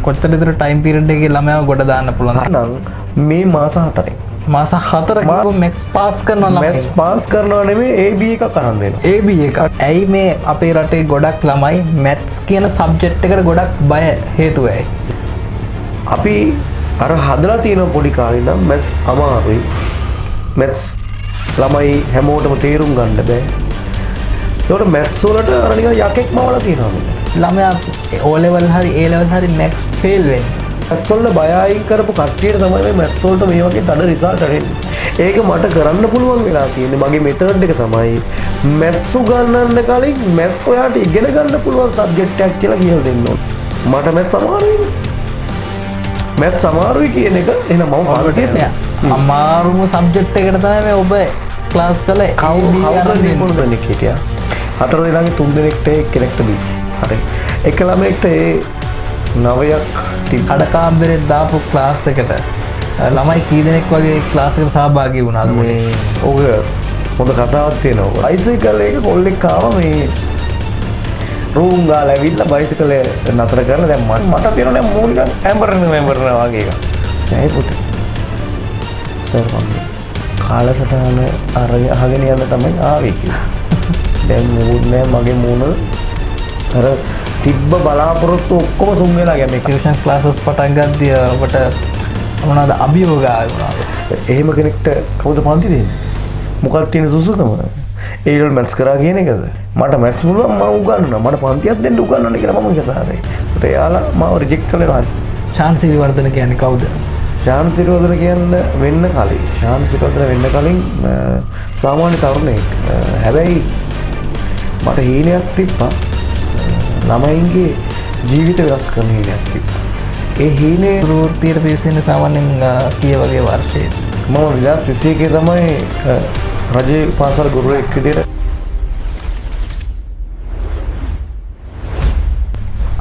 කොච්චර විතර time period එකේ ළමයාව ගොඩ දාන්න පුළුවන්ද? නම් මේ මාස 4යි. මාස 4 කිව්ව මැක්ස් පාස් කරනවා ළමයි. මැක්ස් පාස් කරනවා නෙමෙයි AB එකක් අරන් දෙනවා. AB එක. ඇයි මේ අපේ රටේ ගොඩක් ළමයි මැත්ස් කියන සබ්ජෙක්ට් එකට ගොඩක් බය හේතුව ඇයි? අපි අර හදලා තියෙන පොඩි කාලේ නම් මැත්ස් අමාරුයි. මැත්ස් ළමයි හැමෝටම තේරුම් ගන්න බෑ. ඒකට මැත්ස් වලට අර නිකන් යකෙක් මවලා තියෙනවා. ළමයා O level හරි A level හරි මැක්ස් ෆේල් වෙන්නේ. මැත්ස් වල බයයි කරපු කට්ටියට තමයි මේ මැත්ස් වලට මේ වගේ තද රිසල්ට් එන්නේ. ඒක මට කරන්න පුළුවන් වෙලා තියෙන්නේ. මගේ මෙතඩ් එක තමයි මැත්ස් උගන්වන්න කලින් මැත්ස් ඔයාට ඉගෙන ගන්න පුළුවන් සබ්ජෙක්ට් එකක් කියලා කියලා දෙන්න ඕන. මට මැත්ස් අමාරුයි. මැත්ස් අමාරුයි කියන එක එහෙනම් මම පාඩියේ අමාරුම සබ්ජෙක්ට් එකට තමයි මේ ඔබ ක්ලාස් කළේ. කවුරුද දෙන්නේ හිටියා? 4 දෙනාගේ 3 දෙනෙක්ට කෙනෙක්ට බී. හරි. එක ළමයෙක්ට ඒ 9ක් කඩකාම්බරේ දාපු ක්ලාස් එකට ළමයි කී දෙනෙක් වගේ ක්ලාස් එකට සහභාගී වුණාද? මේ ඔය හොඳ කතාවක් තියෙනවා. බයිසිකල් එක කොල්ලෙක් ආවා මේ රූම් ගාලා ඇවිල්ලා බයිසිකල් නතර කරලා දැන් මට තියෙනවා දැන් මූලික ඇම්බරනවා වගේ එකක්. ඇයි පුතේ? සර් මම කාලසටහන අහගෙන යන්න තමයි ආවේ කිව්වා. දැන් මූඩ් නෑ මගේ මූණ අර තිබ්බ බලාපොරොත්තු ඔක්කොම සුන් වෙලා ගියා. මේ ටියුෂන් ක්ලාසස් පටන් ගද්දී ඔබට මොනවාද අභියෝග ආවුණාද? එහෙම කෙනෙක්ට කවුද පන්ති දෙන්නේ? මොකක්ද තියෙන සුසුකම? ඒවල මැත්ස් කරා කියන එකද? මට මැත්ස් පුළුවන් මම උගන්වනවා. මට පන්තියක් දෙන්න උගන්වන්න කියලා මම කතා කරේ. ඒත් එයාලා මාව රිජෙක්ට් කළා. ශාන් සිරිවර්ධන කියන්නේ කවුද? ශාන් සිරිවර්ධන කියන්නේ වෙන්න කලින්. ශාන් සිරිවර්ධන වෙන්න කලින් සාමාන්‍ය තරුණයෙක්. හැබැයි මට හීනයක් තිබ්බා. ළමයින්ගේ ජීවිත වෙනස් කරන හීනයක් තිබ්බා. ඒ හීනේ වෘත්තියට පිවිසෙන්නේ සාමාන්‍යයෙන් කී වගේ වර්ෂයේද? මම 2021 තමයි රජයේ පාසල් ගුරුවරයෙක් විදිහට.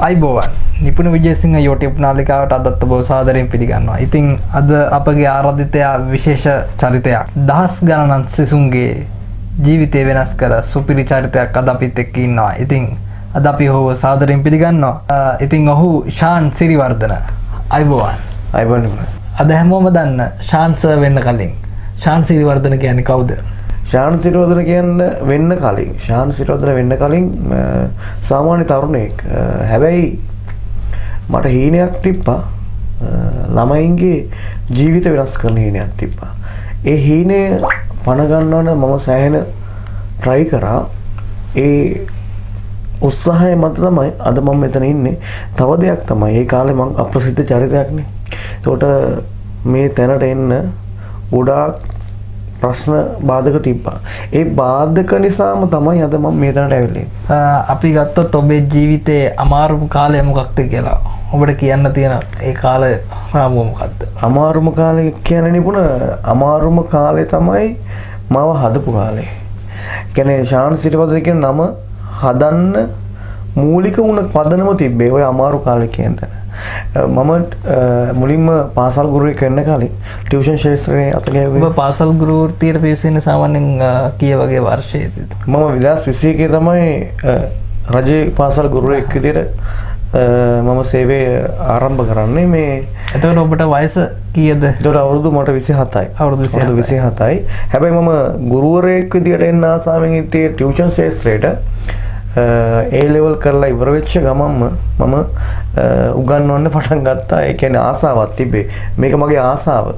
අයිබෝවන් නිපුණ විජේසිංහ YouTube නාලිකාවට අදත් ඔබ සාදරයෙන් පිළිගන්නවා. ඉතින් අද අපගේ ආරාධිතයා විශේෂ චරිතයක්. දහස් ගණනක් සිසුන්ගේ ජීවිතය වෙනස් කර සුපිරි චරිතයක් අද අපිත් එක්ක ඉන්නවා. ඉතින් අද අපි ඔහුව සාදරයෙන් පිළිගන්නවා. ඉතින් ඔහු ශාන් සිරිවර්ධන. අයිබෝවන්. අයිබෝවන්. අද හැමෝම දන්න ශාන් සර් වෙන්න කලින් ශාන් සිරිවර්ධන කියන්නේ කවුද? ශාන් සිරිවර්ධන කියන්නේ ශාන් සිරිවර්ධන වෙන්න කලින් සාමාන්‍ය තරුණයෙක්. හැබැයි මට හීනයක් තිබ්බා. ළමයින්ගේ ජීවිත වෙනස් කරන හීනයක් තිබ්බා. ඒ හීනේ පණ ගන්නවන මම සෑහෙන try කරා. ඒ උත්සාහය මත තමයි අද මම මෙතන ඉන්නේ. තව දෙයක් තමයි ඒ කාලේ මම අප්‍රසිද්ධ චරිතයක්නේ. ඒකට මේ තැනට එන්න ගොඩාක් ප්‍රශ්න බාධක තිබ්බා. ඒ බාධක නිසාම තමයි අද මම මේ තැනට ඇවිල්ලා. අපි ගත්තොත් ඔබේ ජීවිතයේ අමාරුම කාලය මොකක්ද කියලා ඔබට කියන්න තියෙන ඒ කාලය රාමුව මොකක්ද? අමාරුම කාලය කියන්නේ නිපුණ අමාරුම කාලේ තමයි මාව හදපු කාලේ. කියන්නේ ශාන් සිරිවර්ධන කියන නම හදන්න මූලික වුණ පදනම තිබ්බේ ඔය අමාරු කාලේ කියන තැන. මම මුලින්ම පාසල් ගුරුවෙක් වෙන්න කලින් ටියුෂන් ශාස්ත්‍රයේ අතගැව්වේ. ඔබ පාසල් ගුරු වෘත්තියට පිවිසෙන්නේ සාමාන්‍යයෙන් කී වගේ වර්ෂයේද? මම 2021 තමයි රජයේ පාසල් ගුරුවෙක් විදිහට මම සේවය ආරම්භ කරන්නේ. මේ එතකොට ඔබට වයස කීයද? ඒතකොට අවුරුදු මට 27යි. අවුරුදු 27යි. හැබැයි මම ගුරුවරයෙක් විදිහට එන්න ආසාවෙන් හිටියේ ටියුෂන් ශාස්ත්‍රයට. A level කරලා ඉවර වෙච්ච ගමන්ම මම උගන්වන්න පටන් ගත්තා. ඒ කියන්නේ ආසාවක් තිබේ. මේක මගේ ආසාව.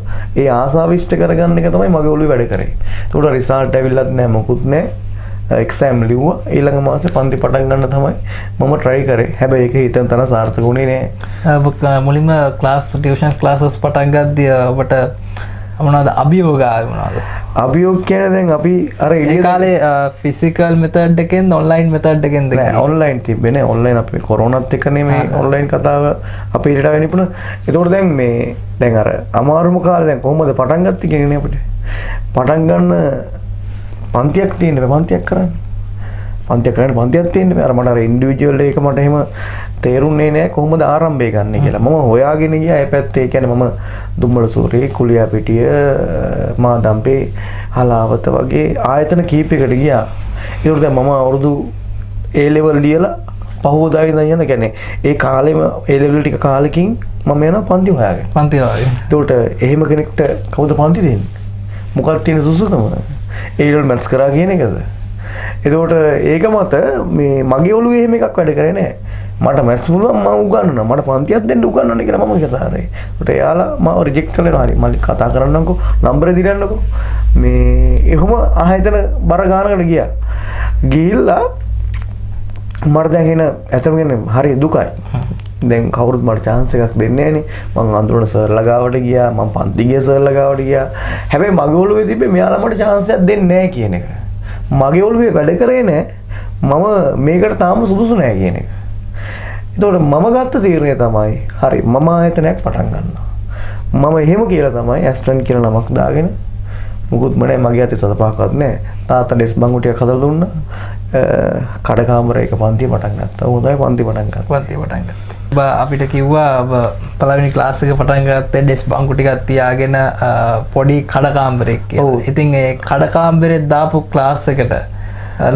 ඒ ආසාව ඉෂ්ට කරගන්න එක තමයි මගේ ඔළුවේ වැඩ කරේ. ඒකට රිසල්ට් ඇවිල්ලත් නැහැ මොකුත් නැහැ. එක්සෑම් ලිව්වා. ඊළඟ මාසේ පන්ති පටන් ගන්න තමයි මම try කරේ. හැබැයි ඒක හිතන තරම් සාර්ථක වුණේ නැහැ. ඔබ මුලින්ම ක්ලාස් ටියුෂන් ක්ලාසස් පටන් ගද්දී ඔබට මොනවද අභියෝග ආවේ මොනවද? අභියෝග කියන්නේ දැන් අපි අර ඒ කාලේ ෆිසිකල් මෙතඩ් එකෙන්ද ඔන්ලයින් මෙතඩ් එකෙන්ද? නෑ ඔන්ලයින් තිබ්බේ නේ. ඔන්ලයින් අපි කොරෝනාත් එක්කනේ මේ ඔන්ලයින් කතාව අපි ඊට වෙන්නේ පුණා. ඒතකොට දැන් මේ දැන් අර අමාරුම කාලේ දැන් කොහොමද පටන් ගත්තේ කියන්නේ අපිට. පටන් ගන්න පන්තියක් තියෙන්න බෑ. පන්තියක් කරන්න. පන්තියක් තියෙන්න බෑ. අර මට අර ඉන්ඩිවිජුවල් එක මට එහෙම තේරුන්නේ නෑ කොහොමද ආරම්භය ගන්න කියලා. මම හොයාගෙන ගියා ඒ පැත්තේ. ඒ කියන්නේ මම දුම්බලසූරේ, කුලියාපිටිය, මාදම්පේ, හලාවත වගේ ආයතන කීපයකට ගියා. ඒකට දැන් මම අවුරුදු A level ලියලා පහෝදා ඉඳන් යන කියන්නේ ඒ කාලෙම ඒ ලෙවල් ටික කාලෙකින් මම යනවා පන්ති හොයාගෙන. පන්ති හොයාගෙන. ඒකට එහෙම කෙනෙක්ට කවුද පන්ති දෙන්නේ? මොකක්ද තියෙන සුසුකම? ඒ ලෙවල් මැත්ස් කරා කියන එකද? එතකොට ඒක මත මේ මගේ ඔළුවේ එහෙම එකක් වැඩ කරේ නැහැ. මට මැත්ස් පුළුවන් මම උගන්වනවා. මට පන්තියක් දෙන්න උගන්වන්න කියලා මම කතා කරේ. ඒකට එයාලා මාව රිජෙක්ට් කළා. හරි මම කතා කරන්නම්කෝ. නම්බරේ දිරන්නකෝ. මේ එහෙම ආයතන බර ගානකට ගියා. ගිහිල්ලා මට දැන් එන ඇත්තම කියන්නේ හරි දුකයි. දැන් කවුරුත් මට chance එකක් දෙන්නේ නැහනේ. මං අඳුරන සර්ලා ගාවට ගියා. මං පන්ති ගිය සර්ලා ගාවට ගියා. හැබැයි මගේ ඔළුවේ තිබ්බේ මෙයාලා මට chance එකක් දෙන්නේ නැහැ කියන එක. මගේ ඔළුවේ වැඩ කරේ නැහැ. මම මේකට තාම සුදුසු නැහැ කියන එක. ඒතකොට මම ගත්ත තීරණය තමයි හරි මම ආයතනයක් පටන් ගන්නවා. මම එහෙම කියලා තමයි ඇස්ට්‍රන් කියලා නමක් දාගෙන මුකුත් මනේ මගේ අතේ සතපහක්වත් නැහැ. තාත්තා ඩෙස් බංගු ටිකක් හදලා දුන්නා. කඩ කාමරයක පන්ති පටන් ගත්තා. හොඳයි පන්ති පටන් ගත්තා. පන්ති පටන් ගත්තා. ඔබ අපිට කිව්වා ඔබ පළවෙනි ක්ලාස් එක පටන් ගත්තේ ඩෙස් බංගු ටිකක් තියාගෙන පොඩි කඩ කාමරයක් කියලා. ඉතින් ඒ කඩ කාමරේ දාපු ක්ලාස් එකට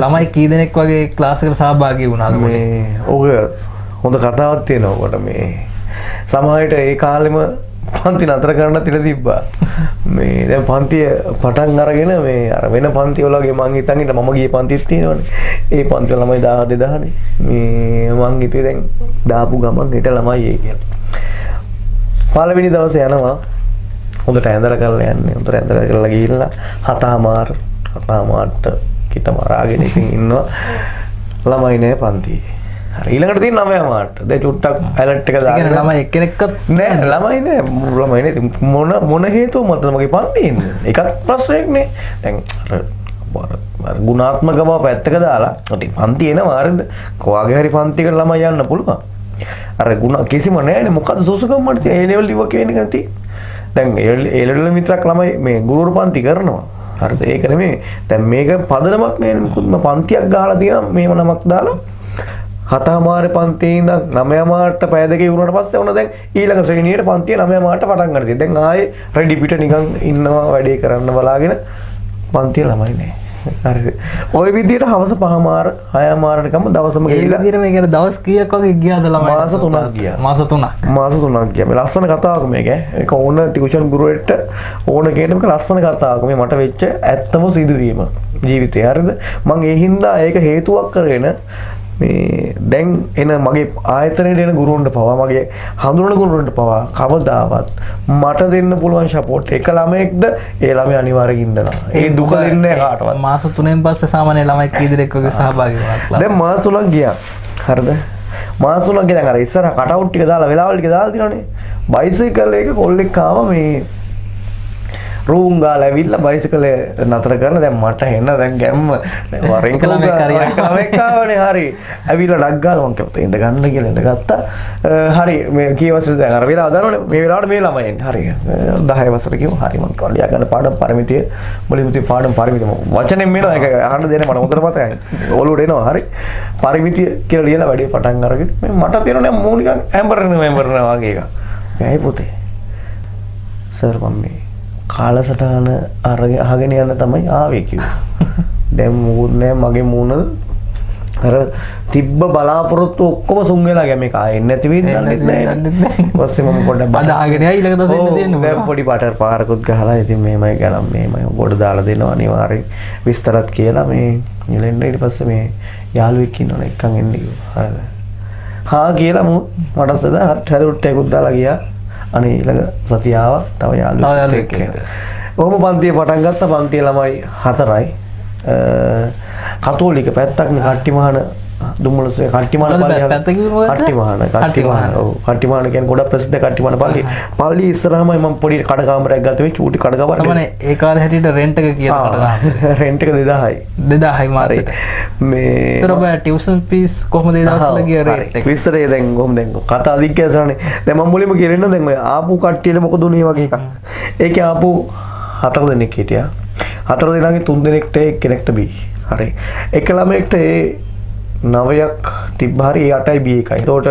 ළමයි කී දෙනෙක් වගේ ක්ලාස් එකට සහභාගී වුණාද? මේ ඔක හොඳ කතාවක් තියෙනවා ඔකට මේ සමහරවිට ඒ කාලෙම පන්ති නතර කරන්න තිර තිබ්බා. මේ දැන් පන්තිය පටන් අරගෙන මේ අර වෙන පන්ති වල වගේ මං හිතන් ඉත මම ගියේ පන්තිස් තියෙනවනේ. ඒ පන්ති වල ළමයි 1000 2000නේ. මේ මං හිතුවේ දැන් දාපු ගමන් හිට ළමයි ඒ කියලා. පළවෙනි දවසේ යනවා. හොඳට ඇඳලා කරලා යන්නේ. හොඳට ඇඳලා කරලා ගිහිල්ලා 7:00ට කිට මරාගෙන ඉතින් ඉන්නවා. ළමයි නෑ පන්තියේ. හරි ඊළඟට තියෙන 9:00ට දැන් චුට්ටක් ඇලර්ට් එක දාගෙන ළමයි එක්කෙනෙක්වත් නෑ ළමයි නෑ මොන හේතුව මතද මගේ පන්තියේ ඉන්නේ ඒකත් ප්‍රශ්නයක් නේ දැන් අර ගුණාත්මක බව පැත්තක දාලා ඉතින් පන්ති එනවා හරිද කොවාගේ හරි පන්තියකට ළමයි යන්න පුළුවන් අර ගුණ කිසිම නෑනේ මොකද්ද සුසුකම් මට ඒ ලෙවල් ඉවක වෙන එක තියෙන්නේ දැන් ඒ ලෙවල් විතරක් ළමයි මේ ගුරුවරු පන්ති කරනවා හරිද ඒක නෙමෙයි දැන් මේක පදනමක් නේ මොකද පන්තියක් ගහලා තියෙනවා මේව නමක් දාලා 7:00 පන්තියේ ඉඳන් 9:00ට පැය දෙකේ වුණාට පස්සේ ඔන්න දැන් ඊළඟ ශ්‍රේණියට පන්තිය 9:00ට පටන් ගන්න තියෙනවා. දැන් ආයේ රෙඩි පිට නිකන් ඉන්නවා වැඩේ කරන්න බලාගෙන පන්තිය ළමයි නෑ. හරිද? ওই විදිහට හවස 5:00 6:00කම දවසම ගිහිල්ලා ඒ විදිහට මේ කියන්නේ දවස් කීයක් වගේ ගියාද ළමයි? මාස 3ක් ගියා. මාස 3ක්. මාස 3ක් ගියා. මේ ලස්සන කතාවක් මේක. ඒක ඕන ටියුෂන් ගුරුවෙක්ට ඕන කෙනෙක් මේක ලස්සන කතාවක්. මේ මට වෙච්ච ඇත්තම සිදුවීම ජීවිතේ. හරිද? මම ඒ හින්දා ඒක හේතුවක් කරගෙන මේ දැන් එන මගේ ආයතනයේ එන ගුරුවරුන්ට පවා මගේ හඳුනන ගුරුවරුන්ට පවා කවදාවත් මට දෙන්න පුළුවන් සපෝට් එක ළමයෙක්ද ඒ ළමයා අනිවාර්යෙන් ඉන්නවා. ඒ දුක දෙන්නේ කාටවත්. මාස 3න් පස්සේ සාමාන්‍ය ළමයි කී දෙනෙක් වගේ සහභාගී වුණා? දැන් මාස 3ක් ගියා. හරිද? මාස 3ක් ගියා. අර ඉස්සර කටවුට් ටික දාලා වෙලාවල් ටික දාලා තියනනේ. බයිසිකල් එක කොල්ලෙක් ආවා මේ රූම් ගාලා ඇවිල්ලා බයිසිකල් නතර කරලා දැන් මට එන්න දැන් ගැම්ම වරෙන් ළමෙක් ආවනේ හරි ඇවිල්ලා ඩක් ගාලා මං කිව්වා ඉඳ ගන්න කියලා ඉඳගත්තා හරි මේ කීවසද දැන් අර වෙලාව දන්නවනේ මේ වෙලාවට මේ ළමයි එන්නේ හරි 10 වසර කිව්වා හරි මං කල්ලියා ගන්න පාඩම් පරිමිතිය මුලින්ම තිය පාඩම් පරිමිතිය වචනෙන් මේනවා ඒක අහන්න දෙන්නේ මට හොඳට මතකයි ඔලුවට එනවා හරි පරිමිතිය කියලා ලියලා වැඩේ පටන් අරගෙන මේ මට තියෙනවා මූ නිකන් ඇම්බරන වගේ එකක් ඇයි පුතේ සර් මම මේ කාලසටහන අහගෙන යන්න තමයි ආවේ කිව්වා. දැන් මූණ නෑ මගේ මූණ අර තිබ්බ බලාපොරොත්තු ඔක්කොම සුන් වෙලා ගියා මේක ආයෙත් නැති වෙයිද දන්නේ නැහැ. ඊපස්සේ මම පොඩ්ඩක් බදාගෙන ආයි ඊළඟ දවසේ එන්න තියෙනවා. දැන් පොඩි පාටර් පාරකුත් ගහලා ඉතින් මේමයි ගනම් මේමයි පොඩ දාලා දෙනවා අනිවාර්යෙන් විස්තරත් කියලා මේ ඉලෙන්න ඊට පස්සේ මේ යාළුවෙක් ඉන්නවනේ එක්කන් එන්න කිව්වා. හරිද? හා කියලා මට සදා හැරුට් එකකුත් දාලා ගියා. අනේ ඊළඟ සතිය ආවා තව යාළුවෙක් එක්ක. ඔහොම පන්තිය පටන් ගත්තා පන්තිය ළමයි 4යි. කතෝලික පැත්තක්නේ කට්ටිමහන දුම්මලසේ කට්ටිමහන කට්ටිමහන ඔව් කට්ටිමහන කියන්නේ ගොඩක් ප්‍රසිද්ධ කට්ටිමහන පල්ලිය. පල්ලිය ඉස්සරහමයි මම පොඩි කඩ කාමරයක් ගත්තා මේ චූටි කඩ කාමරයක්. සමහරනේ ඒ කාලේ හැටියට රෙන්ට් එක කීයද කඩ කාමරේ? රෙන්ට් එක 2000යි. 2000යි මාසෙට. මේ ඒතර බය ටියුෂන් ෆීස් කොහොමද ඒ දවස්වල ගිය රේට් එක? විස්තරේ දැන් කොහොමද දැන් කතා අධික කියසරනේ. දැන් මම මුලින්ම කියන්න දැන් ඔය ආපු කට්ටියට මොකද උනේ වගේ එකක්. ඒකේ ආපු 4 දෙනෙක් හිටියා. 4 දෙනාගේ 3 දෙනෙක්ට එක්කෙනෙක්ට බී. හරි. එක ළමයෙක්ට ඒ 9ක් තිබ්බ හරි 8යි B එකයි. ඒතකොට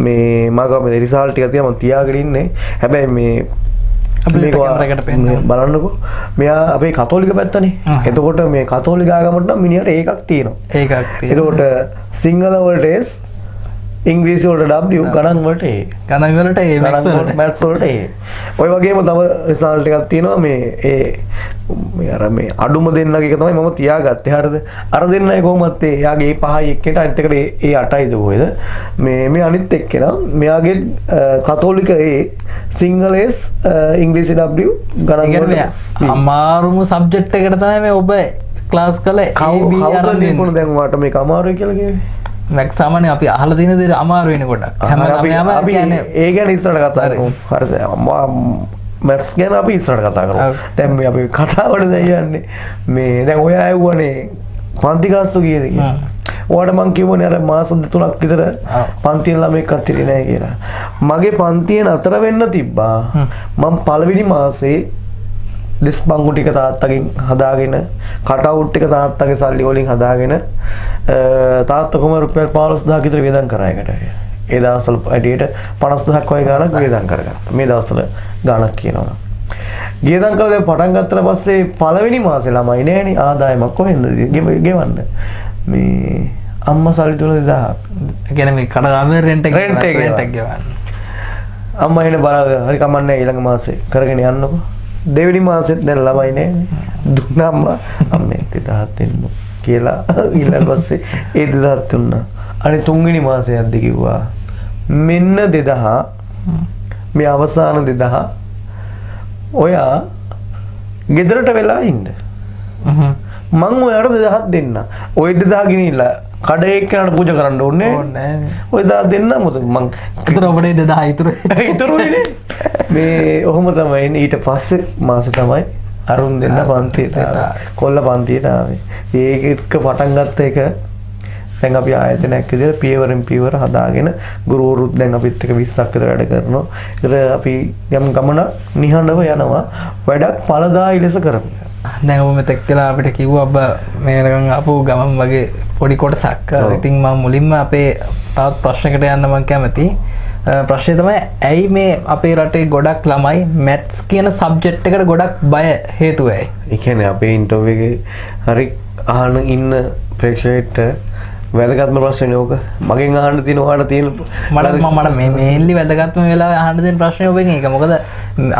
මේ මම මේ රිසල්ට් ටික තියලා මම තියාගෙන ඉන්නේ. හැබැයි මේ අපිට කැමරාවකට පෙන්නන්න බලන්නකෝ. මෙයා අපේ කතෝලික පැත්තනේ. එතකොට මේ කතෝලික ආගමට නම් මිනිහට ඒකක් තියෙනවා. ඒකක් තියෙනවා. එතකොට සිංහල වලට ඉංග්‍රීසි වලට W ගණන් වලට A. ගණන් වලට ඒ maths වලට. maths වලට A. ඔය වගේම තව රිසල්ට් එකක් තියෙනවා මේ මේ අර මේ අඩුම දෙන්නගේ එක තමයි මම තියාගත්තේ. හරිද? අර දෙන්නයි කොහොමත් එයාගේ 5යි එක්කෙට අනිත් එකට ඒ 8යිද කොහෙද? මේ අනිත් එක්කෙනා මෙයාගේ කතෝලික A සිංහල S ඉංග්‍රීසි W ගණන් වලට අමාරුම සබ්ජෙක්ට් එකට තමයි මේ ඔබ ක්ලාස් කළේ. කවුද මේකුණ දැන් වාට මේක අමාරුයි කියලා කිව්වේ? මැක් සාමාන්‍යයෙන් අපි අහලා තියෙන දේ අමාරු වෙන ගොඩක්. හැම ළමයාම කියන්නේ ඒ ගැන ඉස්සරහට කතා කරමු. හරිද? මැත්ස් ගැන අපි ඉස්සරහට කතා කරමු. දැන් මේ අපි කතාවට දැන් යන්නේ මේ දැන් ඔය ඇහුවනේ පන්ති ගාස්තු කීයද කියලා. ඔයාලට මං කිව්වනේ අර මාස 3ක් විතර පන්තියෙන් ළමෙක් අත්තිරේ නැහැ කියලා. මගේ පන්තියෙන් අතර වෙන්න තිබ්බා. මම පළවෙනි මාසේ දිස්බංගු ටික තාත්තගෙන් හදාගෙන කටවුට් ටික තාත්තගේ සල්ලි වලින් හදාගෙන තාත්තා කොහම රුපියල් 15000 විතර වේදම් කරා එකට. ඒ දවස්වල ඇඩියට 50000ක් වගේ ගාණක් වේදම් කරගත්තා. මේ දවස්වල ගාණක් කියනවා. ගියදම් කළා දැන් පටන් ගත්තට පස්සේ පළවෙනි මාසේ ළමයි නෑනේ ආදායමක් කොහෙන්ද ගෙවන්න. මේ අම්මා සල්ලි දුන්න 2000ක්. ඒ කියන්නේ මේ කඩගාමේ රෙන්ට් එක ගෙවන්න. අම්මා එන බලන්න හරි කමන්නේ ඊළඟ මාසේ කරගෙන යන්නකෝ. දෙවෙනි මාසෙත් දැන් ළමයි නෑනේ. දුන්නාම අම්මේ 2000ක් දෙන්න කියලා ඊළඟ පස්සේ ඒ 2000ක් දුන්නා. අනේ තුන්වෙනි මාසේ යද්දි කිව්වා මෙන්න 2000 මේ අවසාන 2000 ඔයා ගෙදරට වෙලා ඉන්න. මං ඔයාට 2000ක් දෙන්න. ඔය 2000 ගිනිලා කඩේ එක්කනට පූජා කරන්න ඕනේ නෑ. ඔය 2000 දෙන්න මොකද මං ඒතර ඔබේ 2000 ඉතුරුනේ. මේ ඔහොම තමයි එන්නේ. ඊට පස්සේ මාසෙ තමයි අරුන් දෙන්න පන්තියට කොල්ල පන්තියට ආවේ. ඒක එක්ක පටන් ගත්ත එක දැන් අපි ආයතනයක් විදිහට පියවරෙන් පියවර හදාගෙන ගුරුවරුත් දැන් අපිත් එක්ක 20ක් විතර වැඩ කරනවා. ඒතර අපි යම් ගමන නිහඬව යනවා. වැඩක් ඵලදායී ලෙස කරමු. දැන් ඔබ මෙතෙක් කියලා අපිට කිව්වා ඔබ මේලකම් අපු ගමන් වගේ පොඩි කොටසක්. ඉතින් මම මුලින්ම අපේ තවත් ප්‍රශ්නයකට යන්න මම කැමතියි. ප්‍රශ්නය තමයි ඇයි මේ අපේ රටේ ගොඩක් ළමයි මැත්ස් කියන සබ්ජෙක්ට් එකට ගොඩක් බය හේතුව ඇයි? ඒ කියන්නේ අපේ ඉන්ටර්විව් එකේ හරි අහන ඉන්න ප්‍රේක්ෂකයට වැදගත්ම ප්‍රශ්නේ ඕක. මගෙන් අහන්න තියෙන ඔයාලට තියෙන මට මේ මේන්ලි වැදගත්ම වෙලාවේ අහන්න තියෙන ප්‍රශ්නේ ඔබෙන් ඒක. මොකද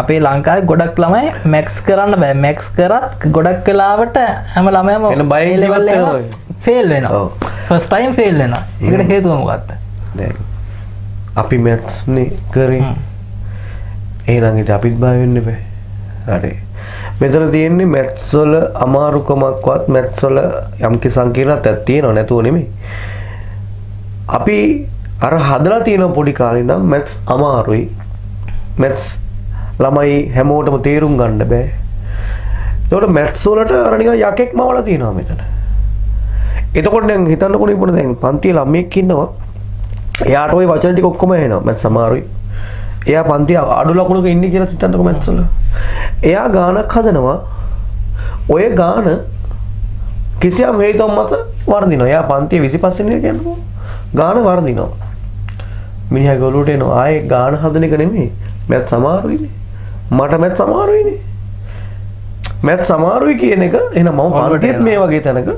අපේ ලංකාවේ ගොඩක් ළමයි මැත්ස් කරන්න බෑ. මැත්ස් කරත් ගොඩක් වෙලාවට හැම ළමයාම level එක ෆේල් වෙනවා. ෆස්ට් ටයිම් ෆේල් වෙනවා. ඒකට හේතුව මොකක්ද? දැන් අපි මැත්ස් නේ කරේ. එහෙනම් ඉතින් අපිත් බය වෙන්න බෑ. හරි. මෙතන තියෙන්නේ මැත්ස් වල අමාරුකමක්වත් මැත්ස් වල යම්කි සංකීර්ණත්වයක් තියෙනව නැතුව නෙමෙයි. අපි අර හදලා තියෙන පොඩි කාලේ ඉඳන් මැත්ස් අමාරුයි. මැත්ස් ළමයි හැමෝටම තේරුම් ගන්න බෑ. ඒකට මැත්ස් වලට අර නිකන් යකෙක් මවලා තියෙනවා මෙතන. එතකොට දැන් හිතන්නකො නේ දැන් පන්තියේ ළමයෙක් ඉන්නවා. එයාට ওই වචන ටික ඔක්කොම එනවා. මැත්ස් අමාරුයි. එයා පන්තිය අඩු ලකුණක ඉන්නේ කියලා හිතන්නකො මැත්ස් වල. එයා ගානක් හදනවා. ඔය ගාන කිසියම් හේතුවක් මත වර්ධිනවා. එයා පන්තියේ 25 වෙනි එක කියනකො ගාන වර්ධිනවා. මිනිහා ගොළුට එනවා. ආයේ ගාන හදන එක නෙමෙයි. මැත්ස් අමාරුයිනේ. මට මැත්ස් අමාරුයිනේ. මැත්ස් අමාරුයි කියන එක එහෙනම් මම පන්තියේත් මේ වගේ තැනක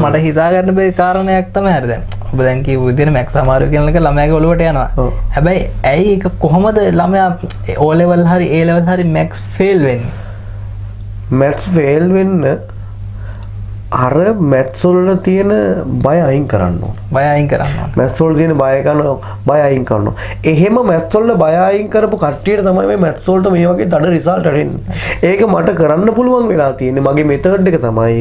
මට හිතා ගන්න බැරි කාරණයක් තමයි හරි දැන්. ඔබ දැන් කියපු විදිහට මැත්ස් අමාරුයි කියන එක ළමයාගේ ඔළුවට යනවා. හැබැයි ඇයි ඒක කොහොමද ළමයා O level හරි A level හරි මැත්ස් ෆේල් වෙන්නේ? මැත්ස් ෆේල් වෙන්න අර මැත්ස් වල තියෙන බය අයින් කරන්න ඕන. බය අයින් කරන්න ඕන. මැත්ස් වල තියෙන බය අයින් කරනවා. එහෙම මැත්ස් වල බය අයින් කරපු කට්ටියට තමයි මේ මැත්ස් වලට මේ වගේ දඩ රිසල්ට් එන්නේ. ඒක මට කරන්න පුළුවන් වෙලා තියෙන්නේ. මගේ මෙතඩ් එක තමයි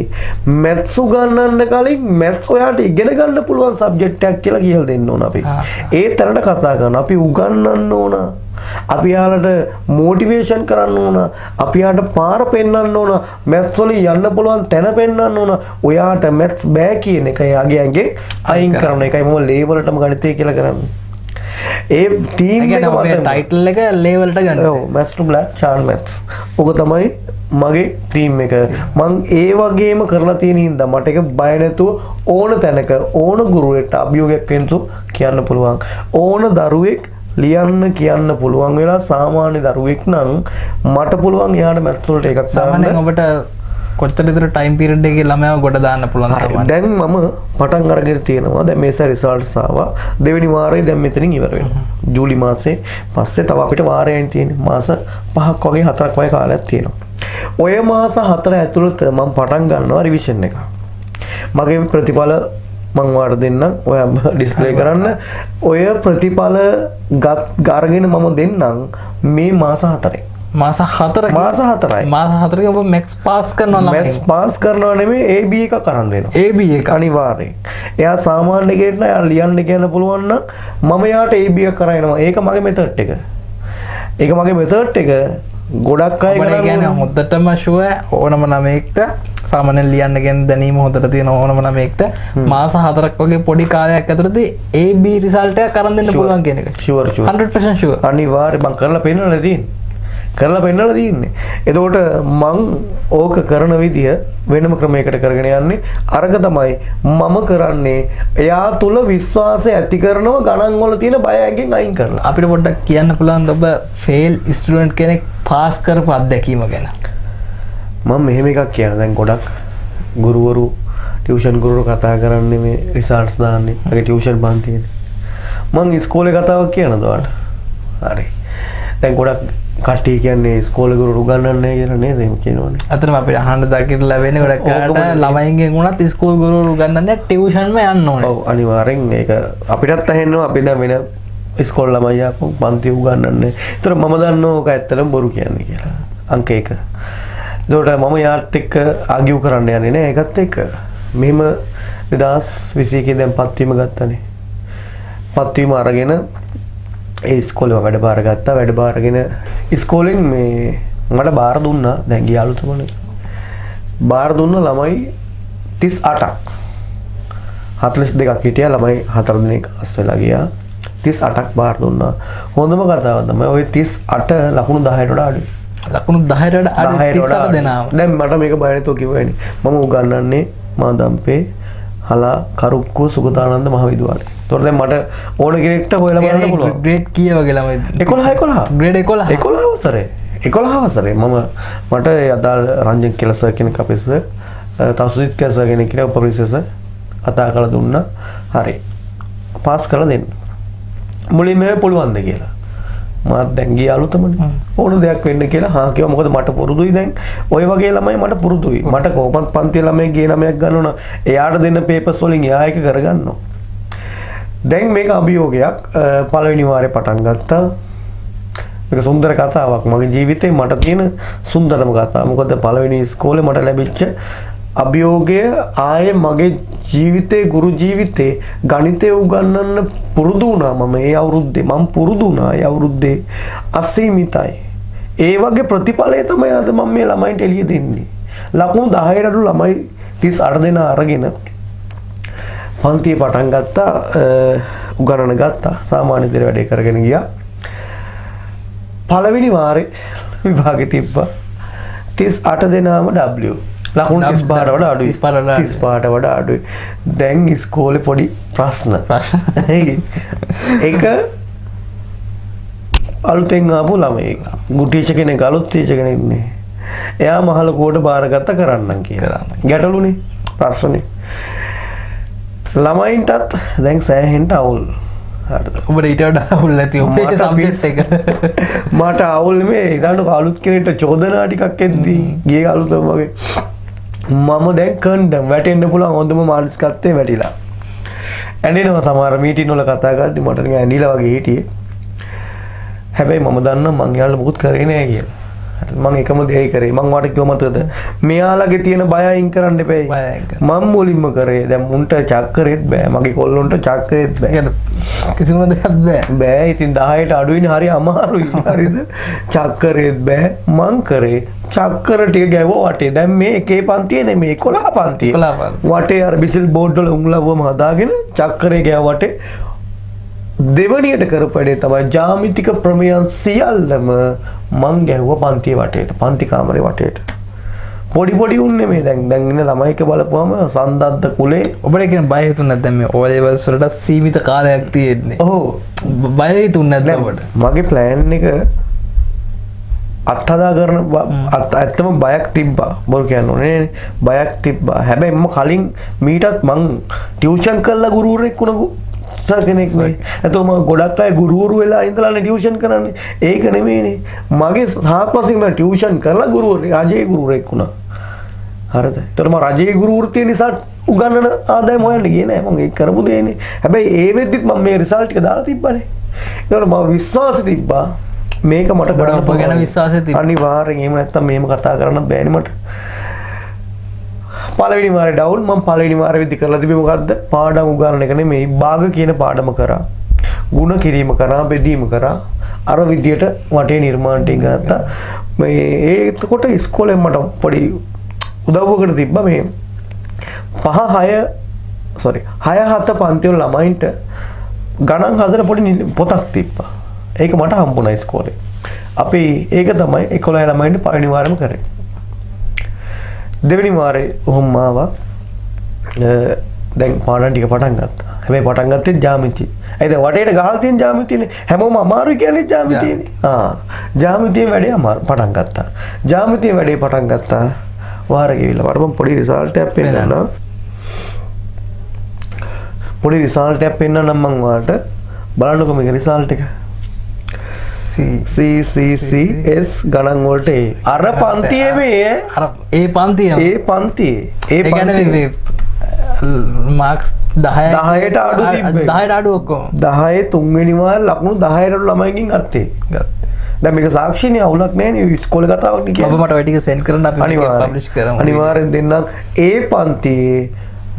මැත්ස් උගන්වන්න කලින් මැත්ස් ඔයාට ඉගෙන ගන්න පුළුවන් සබ්ජෙක්ට් එකක් කියලා කියලා දෙන්න ඕන අපි. ඒ තරමට කතා කරනවා. අපි උගන්වන්න ඕන. අපි යාලට මොටිවේෂන් කරන්න ඕන. අපි යාට පාර පෙන්වන්න ඕන. මැත්ස් වලින් යන්න පුළුවන් තැන පෙන්වන්න ඕන. ඔයාට මැත්ස් බෑ කියන එක යාගේ ඇඟෙන් අයින් කරන එකයි මම ලේවලටම ගණිතය කියලා කරන්නේ. ඒ ටීම් එක මට ටයිටල් එක ලේවලට ගන්න. ඔව් මැත්ස් ටු බ්ලැක් චාන් මැත්ස්. ඔක තමයි මගේ ටීම් එක. මං ඒ වගේම කරලා තියෙන හින්දා මට ඒක බය නැතුව ඕන තැනක ඕන ගුරුවරයෙක්ට අභියෝගයක් වෙනසු කියන්න පුළුවන්. ඕන දරුවෙක් ලියන්න කියන්න පුළුවන් වෙලා සාමාන්‍ය දරුවෙක් නම් මට පුළුවන් එයාට මැත්ස් වලට එකක් සාමාන්‍යයෙන් ඔබට කොච්චර විතර ටයිම් පීරියඩ් එකේ ළමයාව ගොඩ දාන්න පුළුවන් තමයි. දැන් මම පටන් අරගෙන තියෙනවා. දැන් මේ සැර රිසල්ට්ස් ආවා. දෙවෙනි වාරේ දැන් මෙතනින් ඉවර වෙනවා. ජූලි මාසේ පස්සේ තව අපිට වාරයන් තියෙන්නේ. මාස 5ක් වගේ 4ක් වගේ කාලයක් තියෙනවා. ඔය මාස 4 ඇතුළත මම පටන් ගන්නවා රිවිෂන් එක. මගේ ප්‍රතිඵල මං වාට දෙන්නම්. ඔය ඩිස්ප්ලේ කරන්න. ඔය ප්‍රතිඵල අරගෙන මම දෙන්නම් මේ මාස 4. මාස 4 මාස 4යි. මාස 4 ඔබ මැක්ස් පාස් කරනවා ළමයි. මැත්ස් පාස් කරනවා නෙමෙයි AB එක කරන් දෙනවා. AB එක අනිවාර්යෙන්. එයා සාමාන්‍ය ගේට් නෑ ලියන්න කියන්න පුළුවන් නම් මම යාට AB එක කරයිනවා. ඒක මගේ මෙතඩ් එක. ඒක මගේ මෙතඩ් එක ගොඩක් අය කරන්නේ. කියන්නේ හොද්දටම ෂුවර් ඕනම ළමයෙක්ට සාමාන්‍යයෙන් ලියන්න කියන දැනීම හොදට තියෙන ඕනම ළමයෙක්ට මාස 4ක් වගේ පොඩි කාලයක් ඇතුළතදී AB රිසල්ට් එකක් කරන් දෙන්න පුළුවන් කියන එක. Sure 100% sure. අනිවාර්යෙන් මම කරලා පෙන්නලා තියෙන්නේ. කරලා පෙන්නලා තියෙන්නේ. එතකොට මං ඕක කරන විදිය වෙනම ක්‍රමයකට කරගෙන යන්නේ. අරක තමයි මම කරන්නේ. එයා තුල විශ්වාසය ඇති කරනව ගණන් වල තියෙන බය ඇඟෙන් අයින් කරලා. අපිට පොඩ්ඩක් කියන්න පුළුවන් ඔබ ෆේල් ස්ටුඩන්ට් කෙනෙක් පාස් කරපු අත්දැකීම ගැන. මම මෙහෙම එකක් කියන දැන් ගොඩක් ගුරුවරු ටියුෂන් ගුරුවරු කතා කරන්නේ මේ රිසල්ට්ස් දාන්නේ. මගේ ටියුෂන් පන්තියේ. මං ඉස්කෝලේ කතාවක් කියනද ඔයාලට? හරි. දැන් ගොඩක් කට්ටිය කියන්නේ ඉස්කෝලේ ගුරු උගන්වන්නේ කියලා නේද එහෙම කියනවනේ. අතරම අපිට අහන්න දකින්න ලැබෙන්නේ ගොඩක් කාට ළමයින්ගෙන් වුණත් ඉස්කෝල් ගුරු උගන්වන්නේ ටියුෂන්ම යන්න ඕනේ. ඔව් අනිවාර්යෙන් ඒක අපිටත් ඇහෙනවා අපි දැන් වෙන ඉස්කෝල ළමයි ආපු පන්ති උගන්වන්නේ. ඒතර මම දන්නවා ඕක ඇත්තටම බොරු කියන්නේ කියලා. අංක 1. ඒකට මම යාත් එක්ක ආගියු කරන්න යන්නේ නෑ ඒකත් එක්ක. මෙහෙම 2021 දැන් පත්වීම ගත්තනේ. පත්වීම අරගෙන ඒ ඉස්කෝලේ වැඩ බාර ගත්තා. වැඩ බාරගෙන ඉස්කෝලෙන් මේ මට බාර දුන්නා. දැන් ගිය අලුතමනේ. බාර දුන්න ළමයි 38ක්. 42ක් හිටියා ළමයි 4 දිනක් අස් වෙලා ගියා. 38ක් බාර දුන්නා. හොඳම කතාව තමයි ওই 38 ලකුණු 10ට වඩා අඩුයි. ලකුණු 10ට වඩා අඩු 38 දෙනාම. දැන් මට මේක බය නැතුව කිව්වනේ. මම උගන්වන්නේ මාදම්පේ හලා කරුක්කෝ සුගතානන්ද මහවිදුහාරේ. ඒතකොට දැන් මට ඕන කෙනෙක්ට හොයලා බලන්න පුළුවන්. ග්‍රේඩ් කීය වගේ ළමයි? 11. ග්‍රේඩ් 11. 11 වසරේ. 11 වසරේ මට අදාළ රංජන් කියලා සර් කෙනෙක් අපේ සර් තව සුජිත් කියලා සර් කෙනෙක් කියලා උපරිසර සර් කතා කරලා දුන්නා. හරි. පාස් කරලා දෙන්න. මුලින්ම පුළුවන්ද කියලා. මාත් දැන් ගිය අලුතමනේ. ඕන දෙයක් වෙන්න කියලා හා කිව්වා. මොකද මට පුරුදුයි දැන්. ඔය වගේ ළමයි මට පුරුදුයි. මට කොහොමත් පන්ති ළමයි ගේ ළමයක් ගන්න ඕන. එයාට දෙන්න පේපර්ස් වලින් එයා එක කරගන්නවා. දැන් මේක අභියෝගයක් පළවෙනි වාරේ පටන් ගත්තා. මේක සුන්දර කතාවක්. මගේ ජීවිතේ මට තියෙන සුන්දරම කතාව. මොකද පළවෙනි ඉස්කෝලේ මට ලැබිච්ච අභියෝගය ආයේ මගේ ජීවිතේ ගුරු ජීවිතේ ගණිතය උගන්වන්න පුරුදු වුණා. මම ඒ අවුරුද්දේ මම පුරුදු වුණා. ඒ අවුරුද්දේ අසීමිතයි. ඒ වගේ ප්‍රතිඵලය තමයි අද මම මේ ළමයින්ට එළිය දෙන්නේ. ලකුණු 10ට අඩු ළමයි 38 දෙනා අරගෙන පන්තියේ පටන් ගත්තා. උගන්වන්න ගත්තා. සාමාන්‍ය විදිහට වැඩේ කරගෙන ගියා. පළවෙනි වාරේ විභාගෙ තිබ්බා 38 දෙනාම W. ලකුණු 35ට වඩා අඩුයි. 35ට වඩා අඩුයි. දැන් ඉස්කෝලේ පොඩි ප්‍රශ්න. ඒක අලුතෙන් ආපු ළමයි. ටීචර් කෙනෙක් අලුත් ටීචර් කෙනෙක් නේ. එයා මහලකුවට බාරගත්ත කරන්නම් කියලා. ගැටලුනේ ප්‍රශ්නේ. ළමයින්ටත් දැන් සෑහෙන්න අවුල්. හරිද? ඔබට ඊට වඩා අවුල් නැති ඔබේ සබ්ජෙක්ට් එක. මට අවුල් නෙමෙයි. ඊට අලුත් කෙනෙක්ට චෝදනා ටිකක් එද්දී ගියේ අලුතම වගේ. මම දැන් කන්ඩම් වැටෙන්න පුළුවන් හොඳම මානසිකත්වයේ වැටිලා. ඇඬෙනවා සමහර මීටින් වල කතා කරද්දි මට නිකන් ඇඬිලා වගේ හිටියේ. හැබැයි මම දන්නවා මං යාළුවා මුකුත් කරේ නෑ කියලා. මම එකම දෙයයි කරේ. මං වාට කිව්ව මතකද? මෙයාලගේ තියෙන බය අයින් කරන්න එපැයි. මම මුලින්ම කරේ. දැන් මුන්ට චක් කරෙත් බෑ. මගේ කොල්ලොන්ට චක් කරෙත් බෑ. කිසිම දෙයක් බෑ. බෑ. ඉතින් 10ට අඩුයිනේ හරි අමාරුයි. හරිද? චක් කරෙත් බෑ. මං කරේ චක්කර ටික ගැවුවා වටේ. දැන් මේ එකේ පන්තියේ නෙමෙයි 11 පන්තියේ. වටේ අර බිසිල් බෝඩ් වල උංගලවම හදාගෙන චක්කරේ ගෑව වටේ දෙවනියට කරපඩේ තමයි ජ්‍යාමිතික ප්‍රමේයන් සියල්ලම මං ගැහුවා පන්තියේ වටේට. පන්ති කාමරේ වටේට. පොඩි උන්නේ මේ දැන් ඉන්න ළමයික බලපුවම සන්දද්ද කුලේ. ඔබට කියන බය හිතුනේ නැත්නම් මේ O levels වලට සීමිත කාලයක් තියෙන්නේ. ඔව්. බය හිතුනේ නැත්නම් ඔබට. මගේ ප්ලෑන් එක අත්හදා කරන ඇත්තම බයක් තිබ්බා බොරු කියන්න ඕනේ බයක් තිබ්බා හැබැයි මම කලින් මීටත් මං ටියුෂන් කරලා ගුරුවරයෙක් වුණා කෙනෙක් නේ එතකොට මම ගොඩක් අය ගුරුවරු වෙලා ඉඳලානේ ටියුෂන් කරන්නේ ඒක නෙමෙයිනේ මගේ සාහපසින් මම ටියුෂන් කරලා ගුරුවරයෙක් රජයේ ගුරුවරයෙක් වුණා හරිද එතකොට මම රජයේ ගුරුවරු තියෙන නිසා උගන්නන ආදායම හොයන්න ගියේ නෑ මම ඒක කරපු දෙන්නේ හැබැයි ඒ වෙද්දිත් මම මේ රිසල්ට් ටික දාලා තිබ්බනේ ඒකට මම විශ්වාසෙ තිබ්බා මේක මට කරන්න ඔබ ගැන විශ්වාසය තිබ්බා අනිවාර්යෙන් එහෙම නැත්තම් මේම කතා කරන්න බෑනේ මට පළවෙනි වාරේ ඩවුන් මම පළවෙනි වාරේ විදි කරලා තිබේ මොකද්ද පාඩම් උගන්වන එක නෙමෙයි භාග කියන පාඩම කරා ಗುಣ කිරීම කරා බෙදීම කරා අර විදියට වටේ නිර්මාණ ටික ගත්තා මේ ඒකට ඉස්කෝලේ මට පොඩි උදව්වකට තිබ්බා මේ 6 7 පන්ති වල ළමයින්ට ගණන් හදන පොඩි පොතක් තිබ්බා ඒක මට හම්බුණා ඉස්කෝලේ. අපි ඒක තමයි 11 ළමයින්ට පළවෙනි වාරෙම කරේ. දෙවෙනි වාරේ ඔහොම ආවා. දැන් පාඩම් ටික පටන් ගත්තා. හැබැයි පටන් ගත්තේ ජ්‍යාමිති. ඒ දැන් වටේට ගහලා තියෙන ජ්‍යාමිතිනේ. හැමෝම අමාරුයි කියන්නේ ජ්‍යාමිතිනේ. ජ්‍යාමිතියේ වැඩේ අමාරු පටන් ගත්තා. ජ්‍යාමිතියේ වැඩේ පටන් ගත්තා. වාරේ ගිහිල්ලා මට පොඩි රිසල්ට් එකක් පෙන්නනවා. පොඩි රිසල්ට් එකක් පෙන්නනම් මම ඔයාලට බලන්නකො මේක රිසල්ට් එක. CCCS ගණන් වලට අර පන්තියේ මේ අර ඒ පන්තියේ ඒ කියන්නේ මාක්ස් 10ට අඩු තිබ්බේ 10ට අඩු ඔක්කොම 10 තුන්වෙනි වාර ලකුණු 10ට ළමයින්ගෙන් ගත්තේ දැන් මේක සාක්ෂිනේ අවුලක් නැහැ ඉස්කෝලේ කතාවක් නේ ඔබ මට ඔය ටික සෙන්ඩ් කරන්න අපි මේක පබ්ලිෂ් කරමු අනිවාර්යෙන් දෙන්නම් ඒ පන්තියේ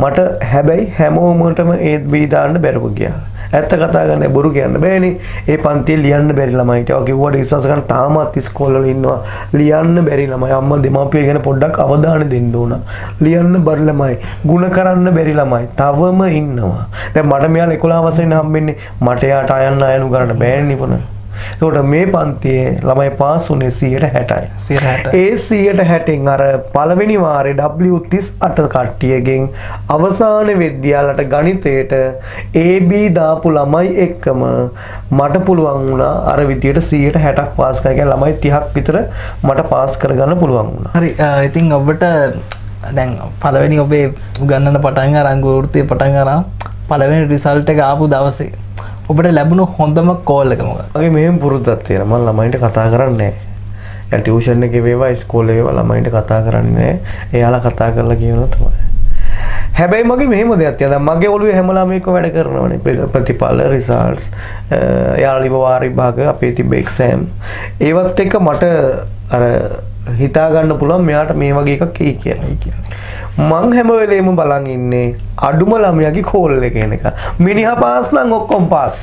මට හැබැයි හැමෝමටම ඒත් බී දාන්න බැරුව ගියා ඇත්ත කතා ගන්න බොරු කියන්න බෑනේ ඒ පන්තියේ ලියන්න බැරි ළමයිට ඔය කිව්වට විශ්වාස කරන්න තාමත් ඉස්කෝලේ වල ඉන්නවා ලියන්න බැරි ළමයි අම්මා දෙමාපිය ගැන පොඩ්ඩක් අවධානය දෙන්න ඕන ලියන්න බැරි ළමයි ಗುಣ කරන්න බැරි ළමයි තවම ඉන්නවා දැන් මට මෙයාලා 11 වසරේ හම්බෙන්නේ මට යාට අයන්න ගන්න බෑනේ නිපුණ ඒකට මේ පන්තියේ ළමයි පාස් වුණේ 60%යි. ඒ 60%න් අර පළවෙනි වාරේ W38 කට්ටියගෙන් අවසාන විද්‍යාලයට ගණිතයට AB දාපු ළමයි එක්කම මට පුළුවන් වුණා අර විදියට 160ක් පාස් කරගෙන ළමයි 30ක් විතර මට පාස් කරගන්න පුළුවන් වුණා. හරි ඉතින් ඔබට දැන් පළවෙනි ඔබේ උගන්නන පටන් අරන් ගුරුවෘත්තිය පටන් අරන් පළවෙනි රිසල්ට් එක ආපු දවසේ ඔබට ලැබුණු හොඳම කෝල් එක මොකක්ද? මගේ මෙහෙම පුරුද්දක් තියෙනවා. මම ළමයින්ට කතා කරන්නේ නැහැ. දැන් ටියුෂන් එකේ වේවා ඉස්කෝලේ වේවා ළමයින්ට කතා කරන්නේ නැහැ. එයාලා කතා කරලා කියනවා තමයි. හැබැයි මගේ මෙහෙම දෙයක් තියෙනවා. දැන් මගේ ඔළුවේ හැම ළමයෙක්ම වැඩ කරනවානේ. ප්‍රතිඵල රිසල්ට්ස් එයාලා ලිව වාර විභාග අපේ තිබ්බ එක්සෑම්. ඒවත් එක්ක මට අර හිතා ගන්න පුළුවන් මෙයාට මේ වගේ එකක් එයි කියලා. මං හැම වෙලේම බලන් ඉන්නේ අඩුම ළමයාගේ කෝල් එක එන එක. මිනිහා පාස් නම් ඔක්කොම පාස්.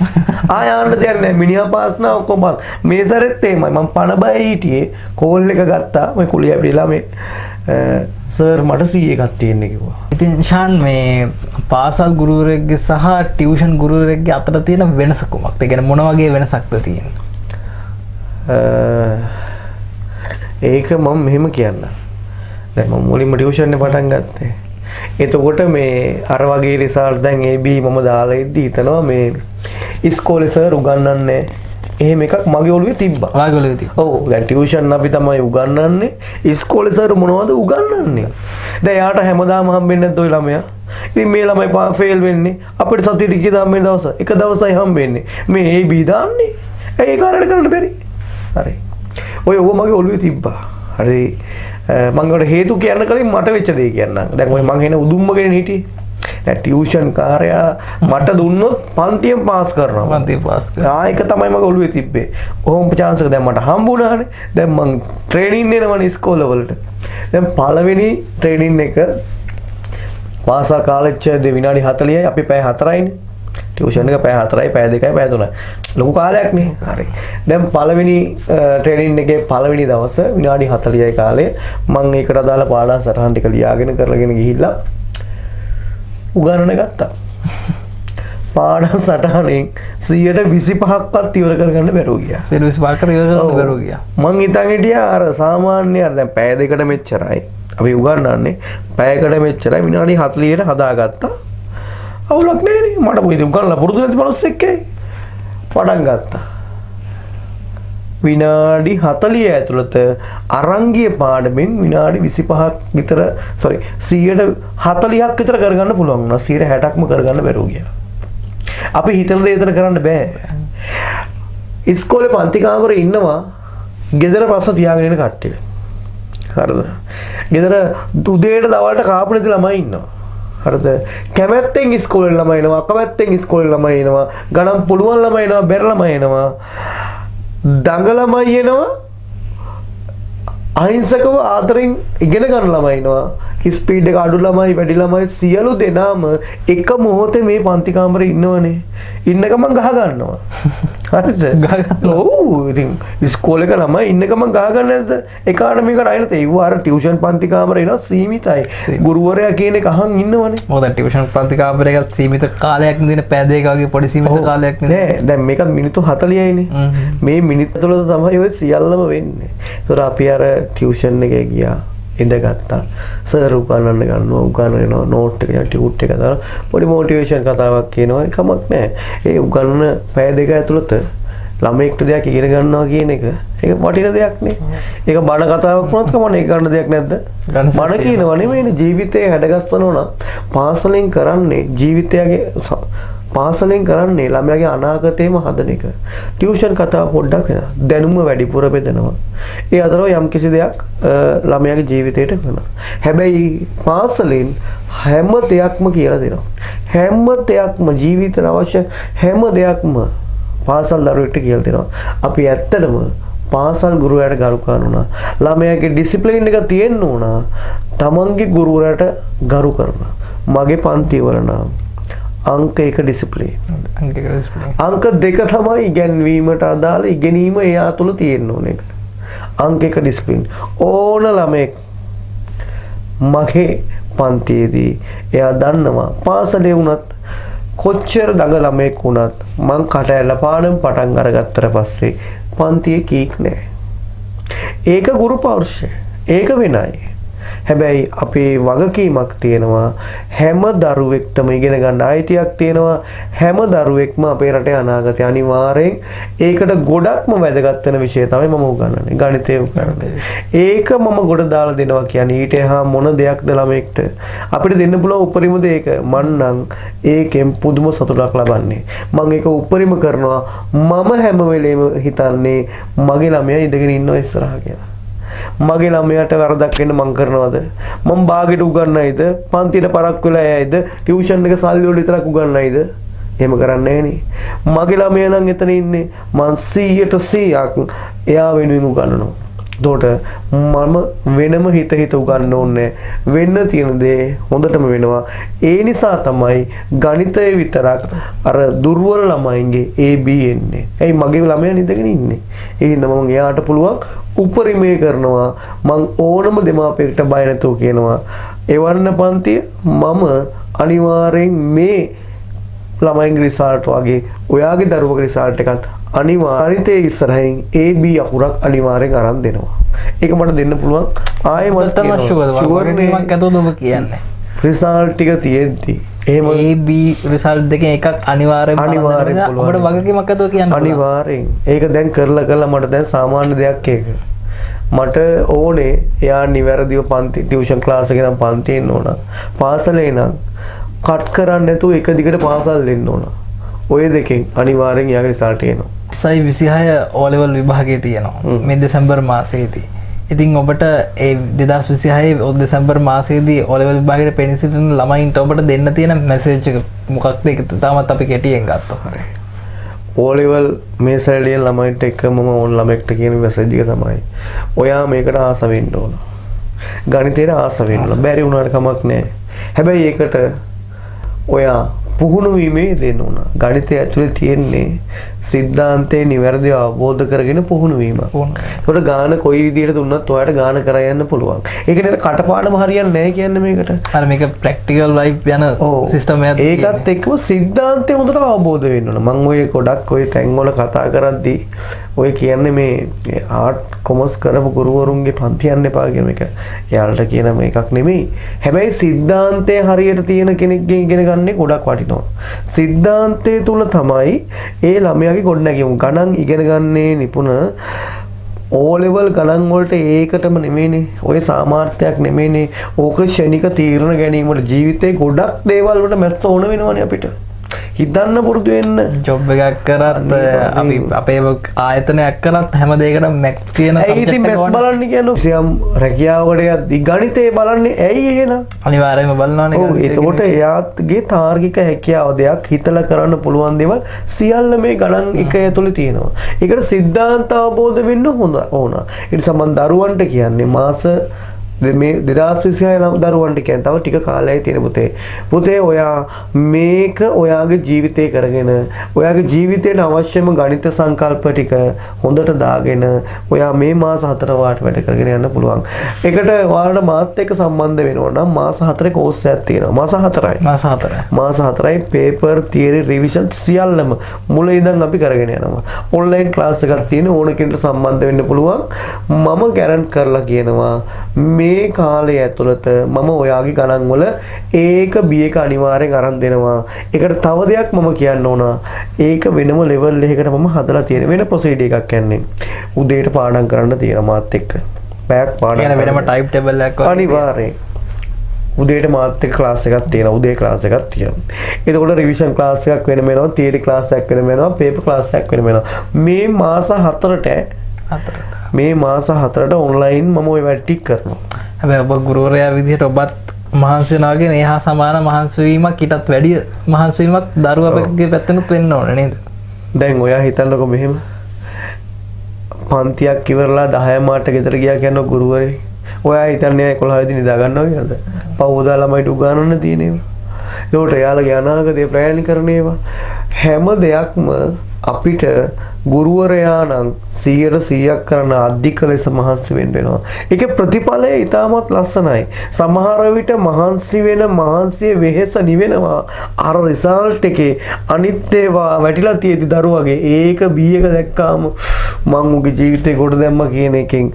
ආයන්න දෙයක් නැහැ. මිනිහා පාස් නම් ඔක්කොම පාස්. මේ සැරෙත් එහෙමයි. මං පණ බය හිටියේ කෝල් එක ගත්තා. මේ කුලිය අපිලා මේ සර් මට C එකක් තියෙන්නේ කිව්වා. ඉතින් ෂාන් මේ පාසල් ගුරුවරයෙක්ගේ සහ ටියුෂන් ගුරුවරයෙක්ගේ අතර තියෙන වෙනස කොහොමද? ඒ කියන්නේ මොන වගේ වෙනසක්ද තියෙන්නේ? ඒක මම මෙහෙම කියන්න. දැන් මම මුලින්ම ටියුෂන් එක පටන් ගත්තේ. එතකොට මේ අර වගේ රිසල්ට් දැන් AB මම දාලා ඉද්දි හිතනවා මේ ඉස්කෝලේ සර් උගන්වන්නේ එහෙම එකක් මගේ ඔළුවේ තිබ්බා. ඔයාගේ ඔළුවේ තිබ්බා. ඔව් දැන් ටියුෂන් අපි තමයි උගන්වන්නේ. ඉස්කෝලේ සර් මොනවද උගන්වන්නේ? දැන් යාට හැමදාම හම්බෙන්නේ නැද්ද ඔය ළමයා? ඉතින් මේ ළමයි ෆේල් වෙන්නේ. අපිට සතියේ ටික දාන්න දවස. එක දවසයි හම්බෙන්නේ. මේ AB දාන්නේ. ඒක කරට කරන්න බැරි. හරි. ඔය මගේ ඔළුවේ තිබ්බා. හරි මම ඒකට හේතු කියන්න කලින් මට වෙච්ච දේ කියන්නම්. දැන් ඔය මං එන උදුම්මගෙන හිටියේ. දැන් ටියුෂන් කාර්යය මට දුන්නොත් පන්තියෙන් පාස් කරනවා. පන්තියෙන් පාස් කරනවා. ඒක තමයි මගේ ඔළුවේ තිබ්බේ. ඔහොම chance එක දැන් මට හම්බුණානේ. දැන් මං ට්‍රේනින් එනවනේ ඉස්කෝල වලට. දැන් පළවෙනි ට්‍රේනින් එක පාසා කාලෙච්ච විනාඩි 40යි අපි පැය 4යිනේ. ටියුෂන් එක පැය 4යි පැය 2යි පැය 3යි ලොකු කාලයක් නේ හරි දැන් පළවෙනි ට්‍රේනින් එකේ පළවෙනි දවස විනාඩි 40යි කාලේ මම ඒකට අදාළ පාඩම් සටහන් ටික ලියාගෙන කරගෙන ගිහිල්ලා උගන්වන්න ගත්තා පාඩම් සටහනෙන් 125ක්වත් ඉවර කරගන්න බැරුව ගියා 125ක් ඉවර කරගන්න බැරුව ගියා මං හිතන් හිටියා අර සාමාන්‍ය දැන් පැය දෙකට මෙච්චරයි අපි උගන්වන්නේ පැයකට මෙච්චරයි විනාඩි 40ට හදාගත්තා අවුලක් නෑනේ මට මොකද උගන්ලා පුරුදු නැති මිනිස්සෙක් පටන් ගත්තා විනාඩි 40 ඇතුළත අරංගිය පාඩමෙන් විනාඩි 25ක් විතර 140ක් විතර කරගන්න පුළුවන් වුණා. 60%ක්ම කරගන්න බැරුව ගියා. අපි හිතන දේ එතන කරන්න බෑ. ඉස්කෝලේ පන්ති කාමරේ ඉන්නවා ගෙදර ප්‍රශ්න තියාගෙන ඉන්න කට්ටිය. හරිද? ගෙදර උදේට දවල්ට කාපු නැති ළමයි ඉන්නවා. හරිද? කැමැත්තෙන් ඉස්කෝලේ ළමයි එනවා, අකමැත්තෙන් ඉස්කෝලේ ළමයි එනවා, ගණන් පුළුවන් ළමයි එනවා, බැරි ළමයි එනවා. දඟ ළමයි එනවා, අහිංසකව ආදරෙන් ඉගෙන ගන්න ළමයි එනවා. ස්පීඩ් එක අඩු ළමයි, වැඩි ළමයි සියලු දෙනාම එක මොහොතේ මේ පන්ති කාමරේ ඉන්නවනේ. ඉන්න ගමන් ගහ ගන්නවා. හරිද? ඔව් ඉතින් ඉස්කෝලේක ළමයි ඉන්න ගමන් ගහ ගන්න නැද්ද? එකාට මේකට අයින තේ අර ටියුෂන් පන්ති කාමරේ එනවා සීමිතයි. ගුරුවරයා කියන එක අහන් ඉන්නවනේ. මොකද ටියුෂන් පන්ති කාමරේ එක සීමිත කාලයක් නෙදින පැය දෙකක වගේ පොඩි සීමිත කාලයක් නෙද. නෑ දැන් මේක මිනිත්තු 40යිනේ. මේ මිනිත්තු තුළ තමයි ඔය සියල්ලම වෙන්නේ. ඒතර අපි අර ටියුෂන් එකේ ගියා. ඉඳගත්තා. සර් උගන්වන්න ගන්නවා, උගන්වනවා, නෝට් එක ටියුට් එක දාලා පොඩි මොටිවේෂන් කතාවක් කියනවා. කමක් නැහැ. ඒ උගන්වන පැය දෙක ඇතුළත ළමයෙක්ට දෙයක් ඉගෙන ගන්නවා කියන එක ඒක වටින දෙයක් නේ. ඒක බණ කතාවක් වුණත් කමන්නේ ඒක ගන්න දෙයක් නැද්ද? බණ කියනවා නෙමෙයිනේ ජීවිතේ හැඩගස්සනවා නම් පාසලෙන් කරන්නේ ජීවිතයගේ පාසලෙන් කරන්නේ ළමයාගේ අනාගතේම හදන එක. ටියුෂන් කතාව පොඩ්ඩක් දැනුම වැඩිපුර බෙදනවා. ඒ අතරව යම් කිසි දෙයක් ළමයාගේ ජීවිතයට කරනවා. හැබැයි පාසලෙන් හැම දෙයක්ම කියලා දෙනවා. හැම දෙයක්ම ජීවිතේට අවශ්‍ය හැම දෙයක්ම පාසල් දරුවෙක්ට කියලා දෙනවා. අපි ඇත්තටම පාසල් ගුරුවරයාට ගරු කරනවා. ළමයාගේ ඩිසිප්ලින් එක තියෙන්න ඕන. තමන්ගේ ගුරුවරයාට ගරු කරනවා. මගේ පන්ති වල නම් අංක 1 ඩිසිප්ලින්. අංක 2 තමයි ඉගෙනීමට අදාළ ඉගෙනීම එයා තුල තියෙන්න ඕන එක. අංක 1 ඩිසිප්ලින්. ඕන ළමෙක් මගේ පන්තියේදී එයා දන්නවා පාසලේ වුණත් කොච්චර දඟ ළමෙක් වුණත් මං කට ඇල්ල පාඩම් පටන් අරගත්තට පස්සේ පන්තියේ කීක් නෑ. ඒක ගුරු පෞරුෂය. ඒක වෙනයි. හැබැයි අපේ වගකීමක් තියෙනවා හැම දරුවෙක්ටම ඉගෙන ගන්න අයිතියක් තියෙනවා. හැම දරුවෙක්ම අපේ රටේ අනාගතය අනිවාර්යෙන් ඒකට ගොඩක්ම වැදගත් වෙන විෂය තමයි මම උගන්වන්නේ ගණිතය උගන්වන්නේ. ඒක මම ගොඩ දාලා දෙනවා කියන්නේ ඊට එහා මොන දෙයක්ද ළමෙක්ට අපිට දෙන්න පුළුවන් උපරිම දේ ඒක. මං නම් ඒකෙන් පුදුම සතුටක් ලබන්නේ. මම ඒක උපරිම කරනවා. මම හැම වෙලේම හිතන්නේ මගේ ළමයා ඉඳගෙන ඉන්නවා ඉස්සරහා කියලා. මගේ ළමයාට වරදක් වෙන්න මං කරනවද? මං බාගෙට උගන්වයිද? පන්තියට පරක් වෙලා යයිද? ටියුෂන් එක සල්ලි වල විතරක් උගන්වයිද? එහෙම කරන්නේ නෑනේ. මගේ ළමයා නම් එතන ඉන්නේ මං 100% එයා වෙනුවෙන් උගන්වනවා. එතකොට මම වෙනම හිත උගන්වන්න ඕනේ. වෙන්න තියෙන දේ හොඳටම වෙනවා. ඒ නිසා තමයි ගණිතය විතරක් අර දුර්වල ළමයින්ගේ AB එන්නේ. ඇයි මගේ ළමයා නිදගෙන ඉන්නේ? ඒ හින්දා මම එයාට පුළුවන් උපරිමේ කරනවා. මං ඕනම දෙමාපියෙකුට බය නැතුව කියනවා. එවන්න පන්තිය මම අනිවාර්යෙන් මේ ළමයින්ගේ රිසල්ට් වගේ ඔයාගේ දරුවගේ රිසල්ට් එකත් අනිවාර්යයෙන් ඉස්සරහින් AB අකුරක් අනිවාර්යෙන් අරන් දෙනවා. ඒක මට දෙන්න පුළුවන්. ආයෙමත් ෂුවර් නේමක් ඇතුළත ඔබ කියන්නේ. රිසල්ට් ටික තියෙද්දි එහෙම AB රිසල්ට් දෙකෙන් එකක් අනිවාර්යෙන් ඔබට වගකීමක් ඇතුව කියන්න අනිවාර්යෙන්. ඒක දැන් කරලා මට දැන් සාමාන්‍ය දෙයක් ඒක. මට ඕනේ එයා නිවැරදිව පන්ති ටියුෂන් ක්ලාස් එකේ නම් පන්තියේ ඉන්න ඕන. පාසලේ නම් කට් කරන්නේ නැතුව එක දිගට පාසල් දෙන්න ඕන. ඔය දෙකෙන් අනිවාර්යෙන් යාගේ රිසල්ට් එනවා. 26 O level විභාගයේ තියෙනවා මේ දෙසැම්බර් මාසයේදී. ඉතින් ඔබට ඒ 2026 දෙසැම්බර් මාසයේදී O level විභාගයට පෙනී සිටින ළමයින්ට ඔබට දෙන්න තියෙන මැසේජ් එක මොකක්ද? ඒක තාමත් අපි කෙටියෙන් ගත්තොත්. O level මේ සැරේ ළමයින්ට එකම ඕන ළමෙක්ට කියන මැසේජ් එක තමයි. ඔයා මේකට ආස වෙන්න ඕන. ගණිතේට ආස වෙන්න ඕන. බැරි වුණාට කමක් නැහැ. හැබැයි ඒකට ඔයා පුහුණු වීමේ දෙන්න ඕන. ගණිතය ඇතුලේ තියෙන්නේ සිද්ධාන්තේ නිවැරදිව අවබෝධ කරගෙන පුහුණු වීම. ඒකට ගාන කොයි විදිහට දුන්නත් ඔයාලට ගාන කරා යන්න පුළුවන්. ඒක නේද කටපාඩම හරියන්නේ නැහැ කියන්නේ මේකට. අර මේක ප්‍රැක්ටිකල් ලයිෆ් යන සිස්ටම් එකක්. ඒකත් එක්කම සිද්ධාන්තේ හොඳට අවබෝධ වෙන්න ඕන. මම ඔය ගොඩක් ඔය තැන්වල කතා කරද්දී ඔය කියන්නේ මේ ආර්ට් කොමර්ස් කරපු ගුරුවරුන්ගේ පන්ති යන්න එපා කියන එක. එයාලට කියන මේකක් නෙමෙයි. හැබැයි සිද්ධාන්තේ හරියට තියෙන කෙනෙක්ගෙන් ඉගෙන ගන්න ගොඩක් වටිනවා. වටිනවා. සිද්ධාන්තය තුල තමයි ඒ ළමයාගේ ගොඩනැගීම. ගණන් ඉගෙන ගන්නේ නිපුණ O level ගණන් වලට ඒකටම නෙමෙයිනේ. ඔය සාමාර්ථයක් නෙමෙයිනේ. ඕක ක්ෂණික තීරණ ගැනීමට ජීවිතේ ගොඩක් දේවල් වලට මැත්ස් ඕන වෙනවනේ අපිට. හිතන්න පුරුදු වෙන්න. ජොබ් එකක් කරත් අපි අපේ ආයතනයක් කරත් හැම දෙයකටම මැක්ස් කියන ඇයි ඉතින් මැත්ස් බලන්නේ කියන්නේ? සියම් රැකියාවට යද්දි ගණිතේ බලන්නේ ඇයි එහෙනම්? අනිවාර්යයෙන්ම බලනවානේ. ඔව් එතකොට එයාගේ තාර්කික හැකියාව දෙයක් හිතලා කරන්න පුළුවන් දේවල් සියල්ල මේ ගණන් එක ඇතුලේ තියෙනවා. ඒකට සිද්ධාන්ත අවබෝධ වෙන්න ඕන. ඒ නිසා මම දරුවන්ට කියන්නේ මාස මේ 2026 දරුවන්ට කියන්නේ තව ටික කාලයයි තියෙන පුතේ. පුතේ ඔයා මේක ඔයාගේ ජීවිතේ කරගෙන ඔයාගේ ජීවිතේට අවශ්‍යම ගණිත සංකල්ප ටික හොඳට දාගෙන ඔයා මේ මාස 4 වාට වැඩ කරගෙන යන්න පුළුවන්. ඒකට ඔයාලට මාත් එක්ක සම්බන්ධ වෙනවා නම් මාස 4 කෝස් එකක් තියෙනවා. මාස 4යි. මාස 4යි පේපර් තියරි රිවිෂන් සියල්ලම මුල ඉඳන් අපි කරගෙන යනවා. ඔන්ලයින් ක්ලාස් එකක් තියෙන ඕන කෙනෙකුට සම්බන්ධ වෙන්න පුළුවන්. මම ගැරන්ට් කරලා කියනවා මේ කාලය ඇතුළත මම ඔයාගේ ගණන් වල ඒක B එක අනිවාර්යෙන් අරන් දෙනවා. ඒකට තව දෙයක් මම කියන්න ඕන. ඒක වෙනම ලෙවල් එකකට මම හදලා තියෙන වෙන ප්‍රොසීඩර් එකක් යන්නේ. උදේට පාඩම් කරන්න තියෙනවා මාත් එක්ක. පැයක් පාඩම් කරන වෙනම ටයිප් ටේබල් එකක් අනිවාර්යෙන්. උදේට මාත් එක්ක ක්ලාස් එකක් තියෙනවා. උදේ ක්ලාස් එකක් තියෙනවා. එතකොට රිවිෂන් ක්ලාස් එකක් වෙනම වෙනවා. තියරි ක්ලාස් එකක් වෙනම වෙනවා. පේපර් ක්ලාස් එකක් වෙනම වෙනවා. මේ මාස 4ට ඔන්ලයින් මම ওই වැඩ ටික කරනවා. හැබැයි ඔබ ගුරුවරයා විදිහට ඔබත් මහන්සි වෙනවා වගේ එහා සමාන මහන්සි වීමක් ඊටත් වැඩිය මහන්සි වීමක් දරුවගේ පැත්තෙනුත් වෙන්න ඕනේ නේද? දැන් ඔයා හිතන්නකෝ මෙහෙම පන්තියක් ඉවරලා 10 මාට ගෙදර ගියා කියන ගුරුවරේ ඔයා හිතන්නේ 11 වෙදි නිදා ගන්නවා කියලාද? පවුදා ළමයිට උගන්වන්න තියෙනේවා. ඒකට එයාලගේ අනාගතේ ප්ලෑන් කරන්නේවා. හැම දෙයක්ම අපිට ගුරුවරයා නම් 100% කරන අධික ලෙස මහන්සි වෙන්න වෙනවා. ඒකේ ප්‍රතිඵලය ඉතාමත් ලස්සනයි. සමහර විට මහන්සි වෙන මහන්සිය වෙහෙස නිවෙනවා. අර රිසල්ට් එකේ අනිත් ඒවා වැටිලා තියෙදි දරුවගේ ඒක B එක දැක්කාම මං උගේ ජීවිතේ කොට දැම්මා කියන එකෙන්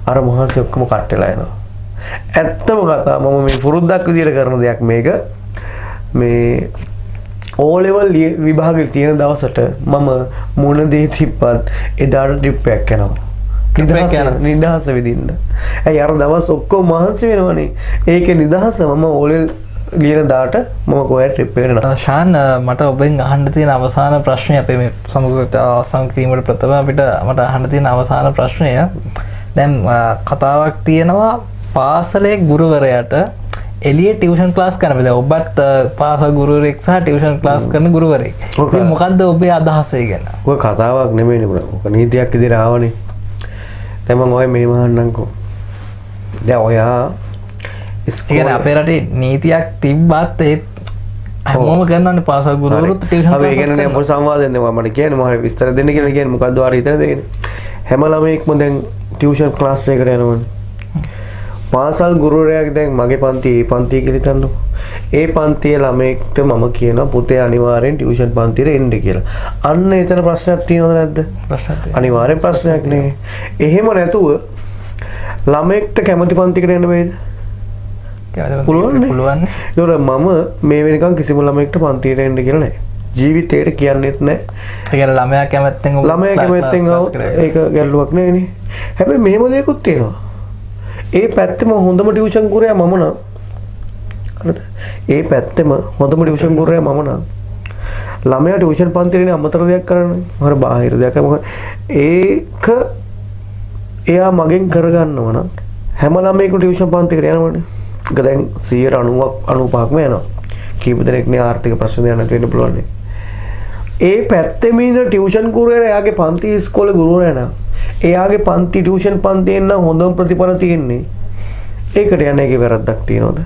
අර මහන්සිය ඔක්කොම කට් වෙලා යනවා. ඇත්තම කතාව මම මේ පුරුද්දක් විදියට කරන දෙයක් මේක. මේ O level විභාගෙට තියෙන දවසට මම මොන දේ තිබ්බත් එදාට ට්‍රිප් එකක් යනවා. නිදහස විඳින්න. ඇයි අර දවස් ඔක්කොම මහන්සි වෙනවනේ. ඒකේ නිදහස මම O level ලියන දාට මම කොහෙද ට්‍රිප් එකට යනවා. ෂාන් මට ඔබෙන් අහන්න තියෙන අවසාන ප්‍රශ්නය අපේ මේ සමුගත අවසන් කිරීමට ප්‍රථම අපිට මට අහන්න තියෙන අවසාන ප්‍රශ්නය දැන් කතාවක් තියෙනවා පාසලේ ගුරුවරයාට එළිය ටියුෂන් ක්ලාස් කරන බෑ. ඔබත් පාසල් ගුරුවරයෙක් සහ ටියුෂන් ක්ලාස් කරන ගුරුවරයෙක්. ඉතින් මොකද්ද ඔබේ අදහස ඒ ගැන? ඔය කතාවක් නෙමෙයිනේ බ්‍රෝ. ඔක නීතියක් විදිහට ආවනේ. දැන් මම ඔය මෙහෙම අහන්නම්කෝ. දැන් ඔයා ඉස්කෝලේ අපේ රටේ නීතියක් තිබ්බත් ඒත් හැමෝම කරනවානේ පාසල් ගුරුවරුත් ටියුෂන් ක්ලාස්. අපි ඒ කියන්නේ අපේ සංවාදයෙන් නේ මට කියන්නේ මම විස්තර දෙන්න කියලා කියන්නේ මොකද්ද වාර හිතන දෙන්නේ. හැම ළමයෙක්ම දැන් ටියුෂන් ක්ලාස් එකකට යනවනේ. පාසල් ගුරුවරයාගේ දැන් මගේ පන්තියේ ඒ පන්තිය කියලා හිතන්නකො. ඒ පන්තියේ ළමයෙක්ට මම කියනවා පුතේ අනිවාර්යෙන් ටියුෂන් පන්තියට එන්න කියලා. අන්න එතන ප්‍රශ්නයක් තියෙනවද නැද්ද? ප්‍රශ්නයක් තියෙනවා. අනිවාර්යෙන් ප්‍රශ්නයක් නේ. එහෙම නැතුව ළමයෙක්ට කැමති පන්තිකට යන්න බෑද? පුළුවන්. ඒතකොට මම මේ වෙනකන් කිසිම ළමයෙක්ට පන්තියට එන්න කියලා නැහැ. ජීවිතේට කියන්නෙත් නැහැ. ඒ කියන්නේ ළමයා කැමැත්තෙන් ඒක ගැටලුවක් නෙවෙයිනේ. හැබැයි මෙහෙම දෙයක්ත් තියෙනවා. ඒ පැත්තෙම හොඳම ටියුෂන් ගුරුවරයා මම නම් හරිද? ඒ පැත්තෙම හොඳම ටියුෂන් ගුරුවරයා මම නම් ළමයා ටියුෂන් පන්තිරේනේ අමතර දෙයක් කරන්නේ. මර බාහිර දෙයක් මොකද ඒක එයා මගෙන් කරගන්නවා නම් හැම ළමයෙකුට ටියුෂන් පන්තිකට යනවනේ. ඒක දැන් 90ක් 95ක්ම යනවා. කීප දෙනෙක්නේ ආර්ථික ප්‍රශ්න දෙයක් වෙන්න පුළුවන්. ඒ පැත්තෙම ඉන්න ටියුෂන් ගුරුවරයා එයාගේ පන්ති ඉස්කෝලේ ගුරුවරයා නම් එයාගේ පන්ති ටියුෂන් පන්තියෙන් නම් හොඳම ප්‍රතිඵල තියෙන්නේ. ඒකට යන එකේ වැරද්දක් තියෙනවද?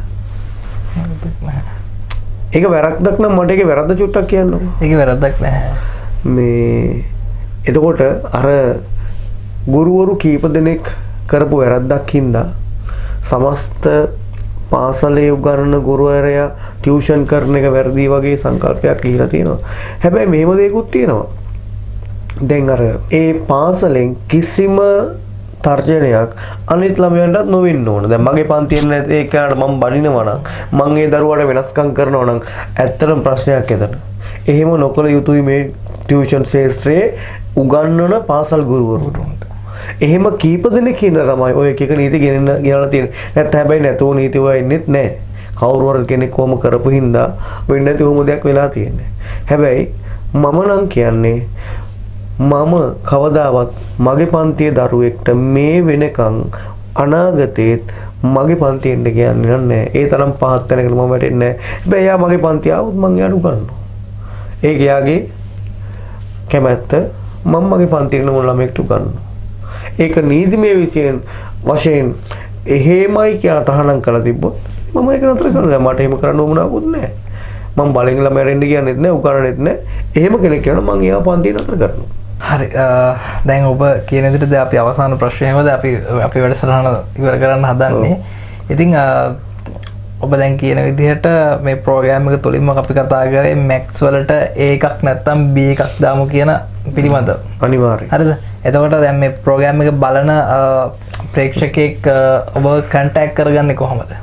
ඒක වැරද්දක් නම් මට ඒකේ වැරද්ද චුට්ටක් කියන්නකෝ. ඒකේ වැරද්දක් නැහැ. මේ එතකොට අර ගුරුවරු කීප දෙනෙක් කරපු වැරද්දක් හින්දා සමස්ත පාසලේ උගන්වන ගුරුවරයා ටියුෂන් කරන එක වැරදි වගේ සංකල්පයක් ලියලා තියෙනවා. හැබැයි මෙහෙම දෙයක්ත් තියෙනවා. දැන් අර ඒ පාසලෙන් කිසිම තර්ජනයක් අනිත් ළමයන්ටත් නොවෙන්න ඕන. දැන් මගේ පන්තියේ නැති එකනට මම බනිනවා නම් මම ඒ දරුවාට වෙනස්කම් කරනවා නම් ඇත්තටම ප්‍රශ්නයක් එතන. එහෙම නොකළ යුතුයි මේ ටියුෂන් ශාස්ත්‍රයේ උගන්වන පාසල් ගුරුවරුන්ට. එහෙම කීප දෙනෙක් ඉඳලා තමයි ඔය එක එක නීති ගෙනලා තියෙන්නේ. නැත්නම් හැබැයි නැතෝ නීති ඔය ඉන්නෙත් නැහැ. කවුරු හරි කෙනෙක් කොහොම කරපු හින්දා වෙන්නේ නැති කොහොම දෙයක් වෙලා තියෙන්නේ. හැබැයි මම නම් කියන්නේ මම කවදාවත් මගේ පන්තියේ දරුවෙක්ට මේ වෙනකන් අනාගතේත් මගේ පන්තියෙන් කියන්නේ නැහැ. ඒ තරම් පහත් තැනකට මම වැටෙන්නේ නැහැ. හැබැයි එයා මගේ පන්තිය ආවොත් මම එයාට උගන්වනවා. ඒක එයාගේ කැමැත්ත. මම මගේ පන්තියේ නෝ ළමයෙක්ට උගන්වනවා. ඒක නීතිමය වශයෙන් එහෙමයි කියලා තහනම් කරලා තිබ්බොත් මම ඒක නතර කරනවා. මට එහෙම කරන්න උවමනාවකුත් නැහැ. මම බලෙන් ළමයට එන්න කියන්නේත් නැහැ, උගන්වන්නෙත් නැහැ. එහෙම කෙනෙක් කියනවා මම එයාව පන්තිය නතර කරනවා. හරි දැන් ඔබ කියන විදිහට අපි අවසාන ප්‍රශ්නයමද අපි වැඩසටහන ඉවර කරන්න හදන්නේ. ඉතින් ඔබ දැන් කියන විදිහට මේ ප්‍රෝග්‍රෑම් එක තුලින්ම අපි කතා කරේ මැක්ස් වලට A එකක් නැත්තම් B එකක් දාමු කියන පිළිබඳව. අනිවාර්යයෙන්. හරිද? එතකොට දැන් මේ ප්‍රෝග්‍රෑම් එක බලන ප්‍රේක්ෂකෙක් ඔබ කන්ටැක්ට් කරගන්නේ කොහොමද?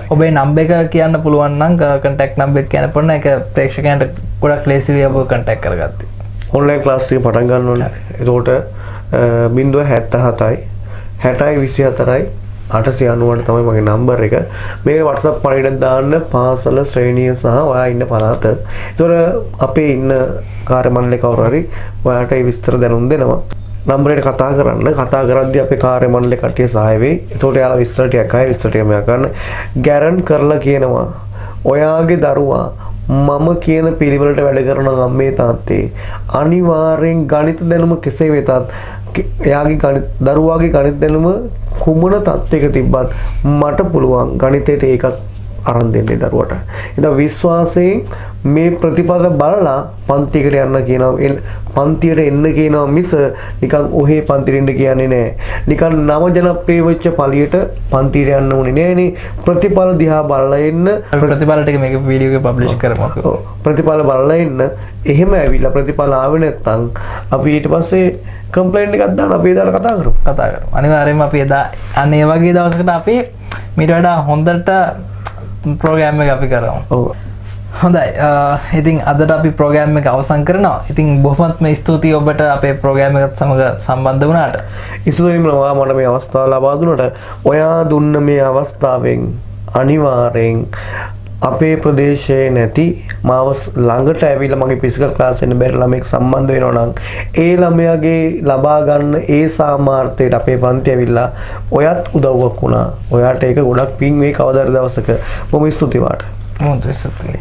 ඔබේ නම්බර් එක කියන්න පුළුවන් නම් කන්ටැක්ට් නම්බර් එක කියන්න පුළුවන්. ඒක ප්‍රේක්ෂකයන්ට ගොඩක් ලේසි වෙයි ඔබ කන්ටැක්ට් කරගත්තේ. ඔන්ලයින් ක්ලාස් එක පටන් ගන්න ඕනේ. ඒකට 077යි 60යි 24යි 890ට තමයි මගේ නම්බර් එක. මේ WhatsApp පරිඩක් දාන්න පාසල ශ්‍රේණිය සහ ඔයා ඉන්න පළාත. ඒතකොට අපේ ඉන්න කාර්ය මණ්ඩලේ කවුරු හරි ඔයාට ඒ විස්තර දැනුම් දෙනවා. නම්බරේට කතා කරන්න. කතා කරද්දී අපේ කාර්ය මණ්ඩලේ කට්ටිය සහාය වෙයි. ඒතකොට එයාලා විස්තර ටිකක් අය විස්තර ටික මෙයා ගන්න. ගැරන්ට් කරලා කියනවා ඔයාගේ දරුවා මම කියන පිළිවෙලට වැඩ කරන අම්මේ තාත්තේ අනිවාර්යෙන් ගණිත දැනුම කෙසේ වෙතත් එයාගේ දරුවාගේ ගණිත දැනුම කුමන තත්ත්වයක තිබ්බත් මට පුළුවන් ගණිතයට ඒකත් අරන් දෙන්නේ දරුවට. ඉතින් විශ්වාසයෙන් මේ ප්‍රතිපද බලලා පන්තියකට යන්න කියනවා. පන්තියට එන්න කියනවා මිස නිකන් ඔහේ පන්තියට එන්න කියන්නේ නැහැ. නිකන් නව ජනප්‍රිය වෙච්ච පළියට පන්තියට යන්න ඕනේ නෑනේ. ප්‍රතිඵල දිහා බලලා එන්න. ප්‍රතිඵල ටික මේක වීඩියෝ එකේ පබ්ලිෂ් කරමු. ඔව්. ප්‍රතිඵල බලලා එන්න. එහෙම ඇවිල්ලා ප්‍රතිඵල ආවේ නැත්නම් අපි ඊට පස්සේ කම්ප්ලේන්ට් එකක් දාන්න අපි එදාට කතා කරමු. අනිවාර්යයෙන්ම අපි එදා අන්න ඒ වගේ දවසකට අපි මීට වඩා හොඳට ප්‍රෝග්‍රෑම් එක අපි කරමු. ඔව්. හොඳයි. ඉතින් අදට අපි ප්‍රෝග්‍රෑම් එක අවසන් කරනවා. ඉතින් බොහොමත්ම ස්තුතියි ඔබට අපේ ප්‍රෝග්‍රෑම් එකත් සමග සම්බන්ධ වුණාට. ඉස්සෙල්ලාම ඔයා මට මේ අවස්ථාව ලබා දුන්නට ඔයා දුන්න මේ අවස්ථාවෙන් අනිවාර්යෙන් අපේ ප්‍රදේශයේ නැති මාව ළඟට ඇවිල්ලා මගේ ෆිසිකල් ක්ලාස් එකේ බැරි ළමෙක් සම්බන්ධ වෙනවා නම් ඒ ළමයාගේ ලබා ගන්න ඒ සාමාර්ථයට අපේ පන්ති ඇවිල්ලා ඔයත් උදව්වක් වුණා. ඔයාට ඒක ගොඩක් පිං වේ කවදාද දවසක. බොහොම ස්තුතියි වාට. මොහොත ස්තුතියි.